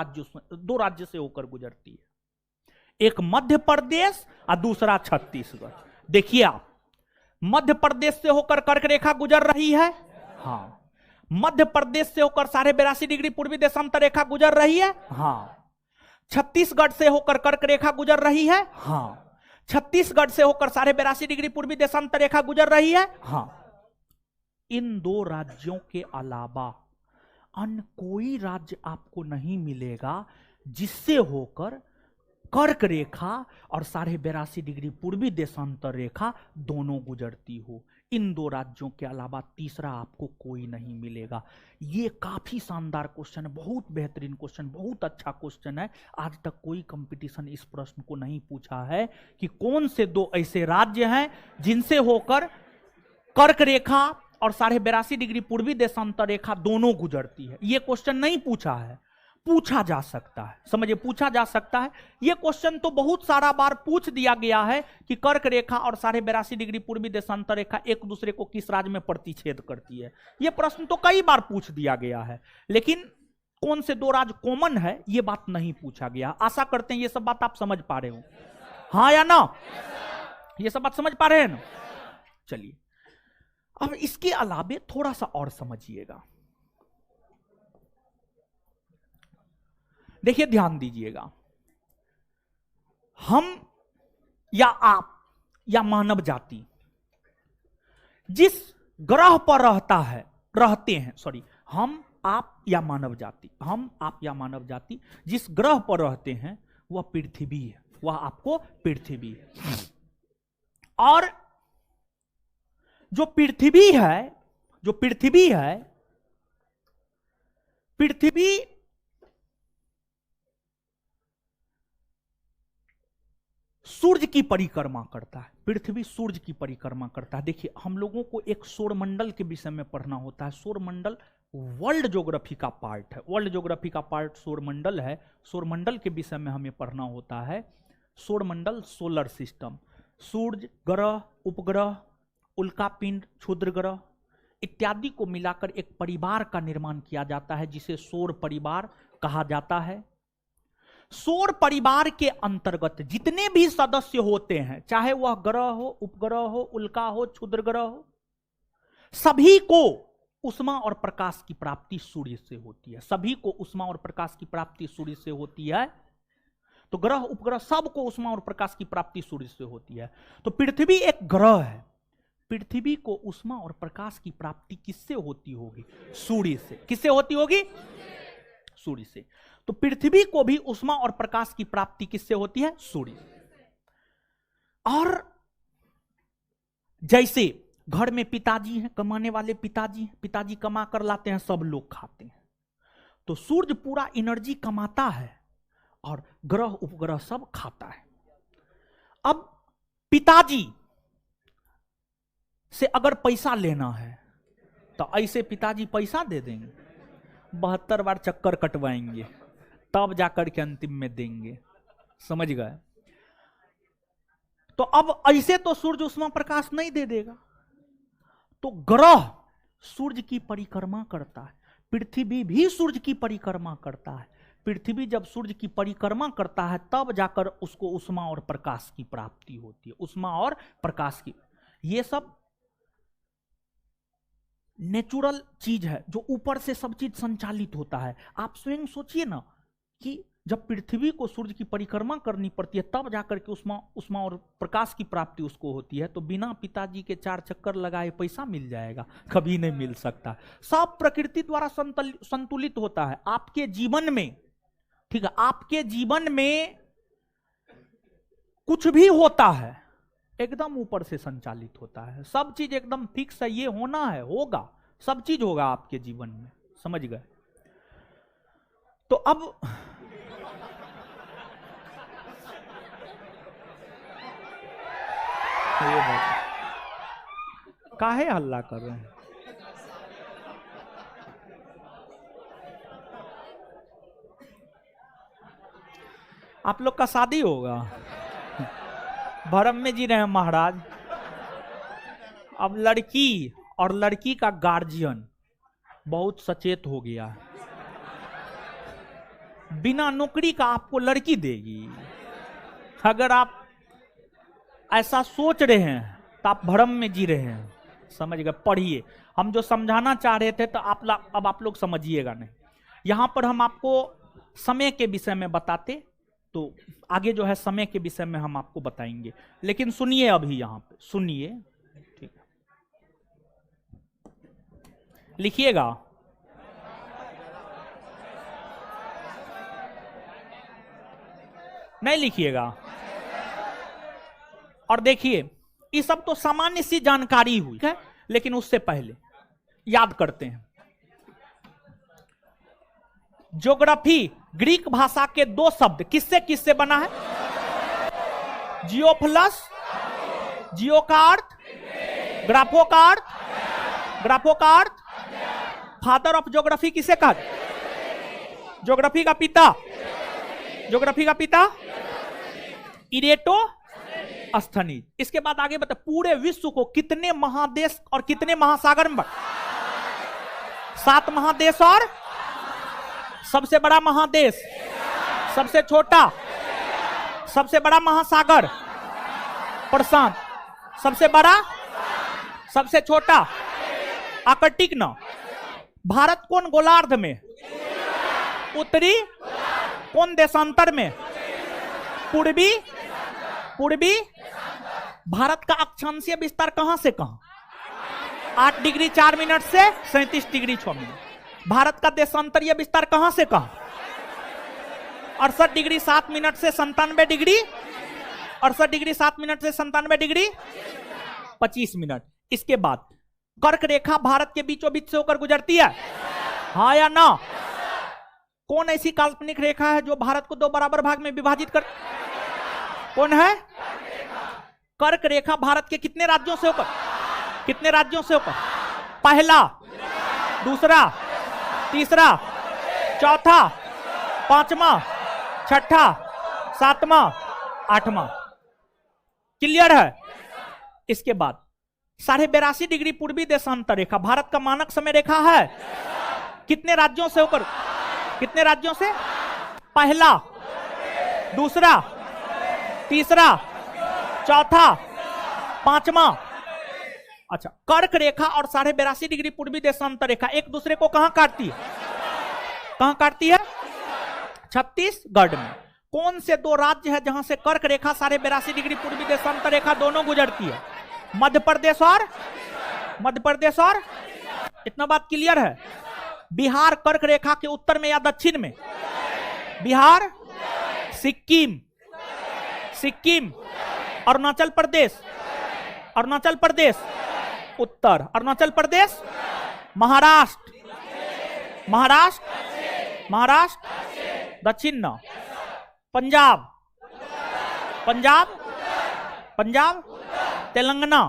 राज्य से होकर गुजरती है। एक मध्य प्रदेश और दूसरा छत्तीसगढ़। देखिए आप, मध्य प्रदेश से होकर कर्क रेखा गुजर रही है। हाँ, मध्य प्रदेश से होकर 82.5 डिग्री पूर्वी देशांतर रेखा गुजर रही है। हाँ, छत्तीसगढ़ से होकर कर्क रेखा गुजर रही है। हाँ, छत्तीसगढ़ से होकर 82.5 डिग्री पूर्वी देशांतर रेखा गुजर रही है। हाँ, इन 2 राज्यों के अलावा अन्य कोई राज्य आपको नहीं मिलेगा जिससे होकर कर्क रेखा और 82.5 डिग्री पूर्वी देशांतर रेखा दोनों गुजरती हो। इन 2 राज्यों के अलावा तीसरा आपको कोई नहीं मिलेगा। ये काफी शानदार क्वेश्चन है, बहुत बेहतरीन क्वेश्चन, बहुत अच्छा क्वेश्चन है। आज तक कोई कंपटीशन इस प्रश्न को नहीं पूछा है कि कौन से 2 ऐसे राज्य हैं जिनसे होकर कर्क रेखा और 82.5 डिग्री पूर्वी देशांतर रेखा दोनों गुजरती है। ये क्वेश्चन नहीं पूछा है, पूछा जा सकता है, समझिए, पूछा जा सकता है। यह क्वेश्चन तो बहुत सारा बार पूछ दिया गया है कि कर्क रेखा और 82.5 डिग्री पूर्वी देशांतर रेखा एक दूसरे को किस राज्य में प्रतिच्छेद करती है। यह प्रश्न तो कई बार पूछ दिया गया है, लेकिन कौन से 2 राज्य कॉमन है यह बात नहीं पूछा गया। आशा करते हैं यह सब बात आप समझ पा रहे हो, हाँ या ना? यह सब बात समझ पा रहे हैं ना? चलिए अब इसके अलावे थोड़ा सा और समझिएगा, देखिए ध्यान दीजिएगा, हम या आप या मानव जाति जिस ग्रह पर रहते हैं, सॉरी, हम आप या मानव जाति, हम आप या मानव जाति जिस ग्रह पर रहते हैं वह पृथ्वी है, वह आपको पृथ्वी है। और जो पृथ्वी है, पृथ्वी सूर्य की परिक्रमा करता है, पृथ्वी सूर्य की परिक्रमा करता है। देखिए हम लोगों को एक सौरमंडल के विषय में पढ़ना होता है। सौरमंडल वर्ल्ड ज्योग्राफी का पार्ट है, वर्ल्ड ज्योग्राफी का पार्ट सौरमंडल है। सौरमंडल के विषय में हमें पढ़ना होता है। सौरमंडल, सोलर सिस्टम, सूर्य, ग्रह, उपग्रह, उल्कापिंड, क्षुद्र ग्रह इत्यादि को मिलाकर एक परिवार का निर्माण किया जाता है जिसे सौर परिवार कहा जाता है। सौर परिवार के अंतर्गत जितने भी सदस्य होते हैं, चाहे वह ग्रह हो, उपग्रह हो, उल्का हो, क्षुद्र ग्रह हो, सभी को उष्मा और प्रकाश की प्राप्ति सूर्य से होती है। सभी को उष्मा और प्रकाश की प्राप्ति सूर्य से होती है। तो ग्रह, उपग्रह सबको उष्मा और प्रकाश की प्राप्ति सूर्य से होती है। तो पृथ्वी एक ग्रह है, पृथ्वी को उष्मा और प्रकाश की प्राप्ति किससे होती होगी? सूर्य से। किससे होती होगी? सूर्य से। तो पृथ्वी को भी उष्मा और प्रकाश की प्राप्ति किससे होती है? सूर्य से। और जैसे घर में पिताजी हैं, कमाने वाले पिताजी हैं, पिताजी कमा कर लाते हैं, सब लोग खाते हैं, तो सूर्य पूरा एनर्जी कमाता है और ग्रह उपग्रह सब खाता है। अब पिताजी से अगर पैसा लेना है तो ऐसे पिताजी पैसा दे देंगे? 72 बार चक्कर कटवाएंगे तब जाकर के अंतिम में देंगे। समझ गए? तो अब ऐसे तो सूर्य उष्मा प्रकाश नहीं दे देगा। तो ग्रह सूर्य की परिक्रमा करता है, पृथ्वी भी सूर्य की परिक्रमा करता है। पृथ्वी जब सूर्य की परिक्रमा करता है तब जाकर उसको उष्मा और प्रकाश की प्राप्ति होती है। उष्मा और प्रकाश की, ये सब नेचुरल चीज है जो ऊपर से सब चीज संचालित होता है। आप स्वयं सोचिए ना कि जब पृथ्वी को सूर्य की परिक्रमा करनी पड़ती है तब जाकर के उष्मा और प्रकाश की प्राप्ति उसको होती है। तो बिना पिताजी के 4 चक्कर लगाए पैसा मिल जाएगा? कभी नहीं मिल सकता। सब प्रकृति द्वारा संतुलित होता है। आपके जीवन में, ठीक है, आपके जीवन में कुछ भी होता है एकदम ऊपर से संचालित होता है। सब चीज एकदम फिक्स है, ये होना है, होगा, सब चीज होगा आपके जीवन में। समझ गए? तो अब काहे हल्ला कर रहे हैं? आप लोग का शादी होगा? भरम में जी रहे हैं महाराज। अब लड़की और लड़की का गार्जियन बहुत सचेत हो गया है। बिना नौकरी का आपको लड़की देगी? अगर आप ऐसा सोच रहे हैं तो आप भ्रम में जी रहे हैं। समझ गए? पढ़िए, हम जो समझाना चाह रहे थे तो अब आप लोग समझिएगा नहीं। यहां पर हम आपको समय के विषय में बताते तो आगे जो है समय के विषय में हम आपको बताएंगे, लेकिन सुनिए अभी यहां पे सुनिए, ठीक है? लिखिएगा। नहीं लिखिएगा? और देखिए, ये सब तो सामान्य सी जानकारी हुई है, लेकिन उससे पहले याद करते हैं। ज्योग्राफी ग्रीक भाषा के 2 शब्द किससे किससे बना है? जियो प्लस जियो का अर्थ, ग्राफो का अर्थ, ग्राफो का अर्थ। फादर ऑफ ज्योग्राफी किसे कहा? ज्योग्राफी का पिता, ज्योग्राफी का पिता इरेटोस्थनीज। इसके बाद आगे बता, पूरे विश्व को कितने महादेश और कितने महासागर में? 7 महादेश और सबसे बड़ा महादेश, सबसे छोटा, सबसे बड़ा महासागर प्रशांत, सबसे बड़ा, सबसे छोटा आर्कटिक ना। भारत कौन गोलार्ध में? उत्तरी। कौन देशांतर में? पूर्वी। पूर्वी। भारत का अक्षांशीय विस्तार कहां से कहां? 8 डिग्री 4 मिनट से 37 डिग्री 6 मिनट। भारत का देशांतरीय विस्तार कहां से कहां? 68 डिग्री 7 मिनट से 97 डिग्री। 68 डिग्री 7 मिनट से 97 डिग्री 25 मिनट। इसके बाद कर्क रेखा भारत के बीचों बीच से होकर गुजरती है, हाँ या ना? कौन ऐसी काल्पनिक रेखा है जो भारत को 2 बराबर भाग में विभाजित कर? कौन है? कर्क रेखा भारत के कितने राज्यों से होकर? कितने राज्यों से होकर? पहला, दूसरा, तीसरा, चौथा, पांचवा, छठा, सातवां, आठवां। क्लियर है? इसके बाद 82.5 डिग्री पूर्वी देशांतर रेखा भारत का मानक समय रेखा है। कितने राज्यों से होकर? कितने राज्यों से? पहला, दूसरा, तीसरा, चौथा, पांचवा। अच्छा, कर्क रेखा और 82.5 डिग्री पूर्वी देशांतर रेखा एक दूसरे को कहां काटती है? कहां काटती है? छत्तीसगढ़ में। कौन से 2 राज्य है जहां से कर्क रेखा 82.5 डिग्री पूर्वी देशांतर रेखा दोनों गुजरती है? मध्य प्रदेश और इतना बात क्लियर है? बिहार कर्क रेखा के उत्तर में या दक्षिण में? बिहार, सिक्किम, अरुणाचल प्रदेश उत्तर, अरुणाचल प्रदेश, महाराष्ट्र दक्षिण ना, पंजाब, तेलंगाना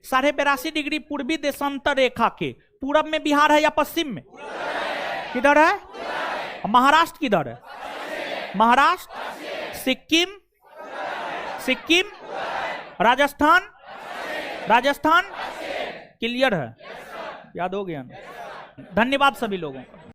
82.5 डिग्री पूर्वी देशांतर रेखा के पूरब में बिहार है या पश्चिम में? किधर है? महाराष्ट्र किधर है? महाराष्ट्र, सिक्किम, राजस्थान। क्लियर है? याद हो गया ना? धन्यवाद सभी लोगों का।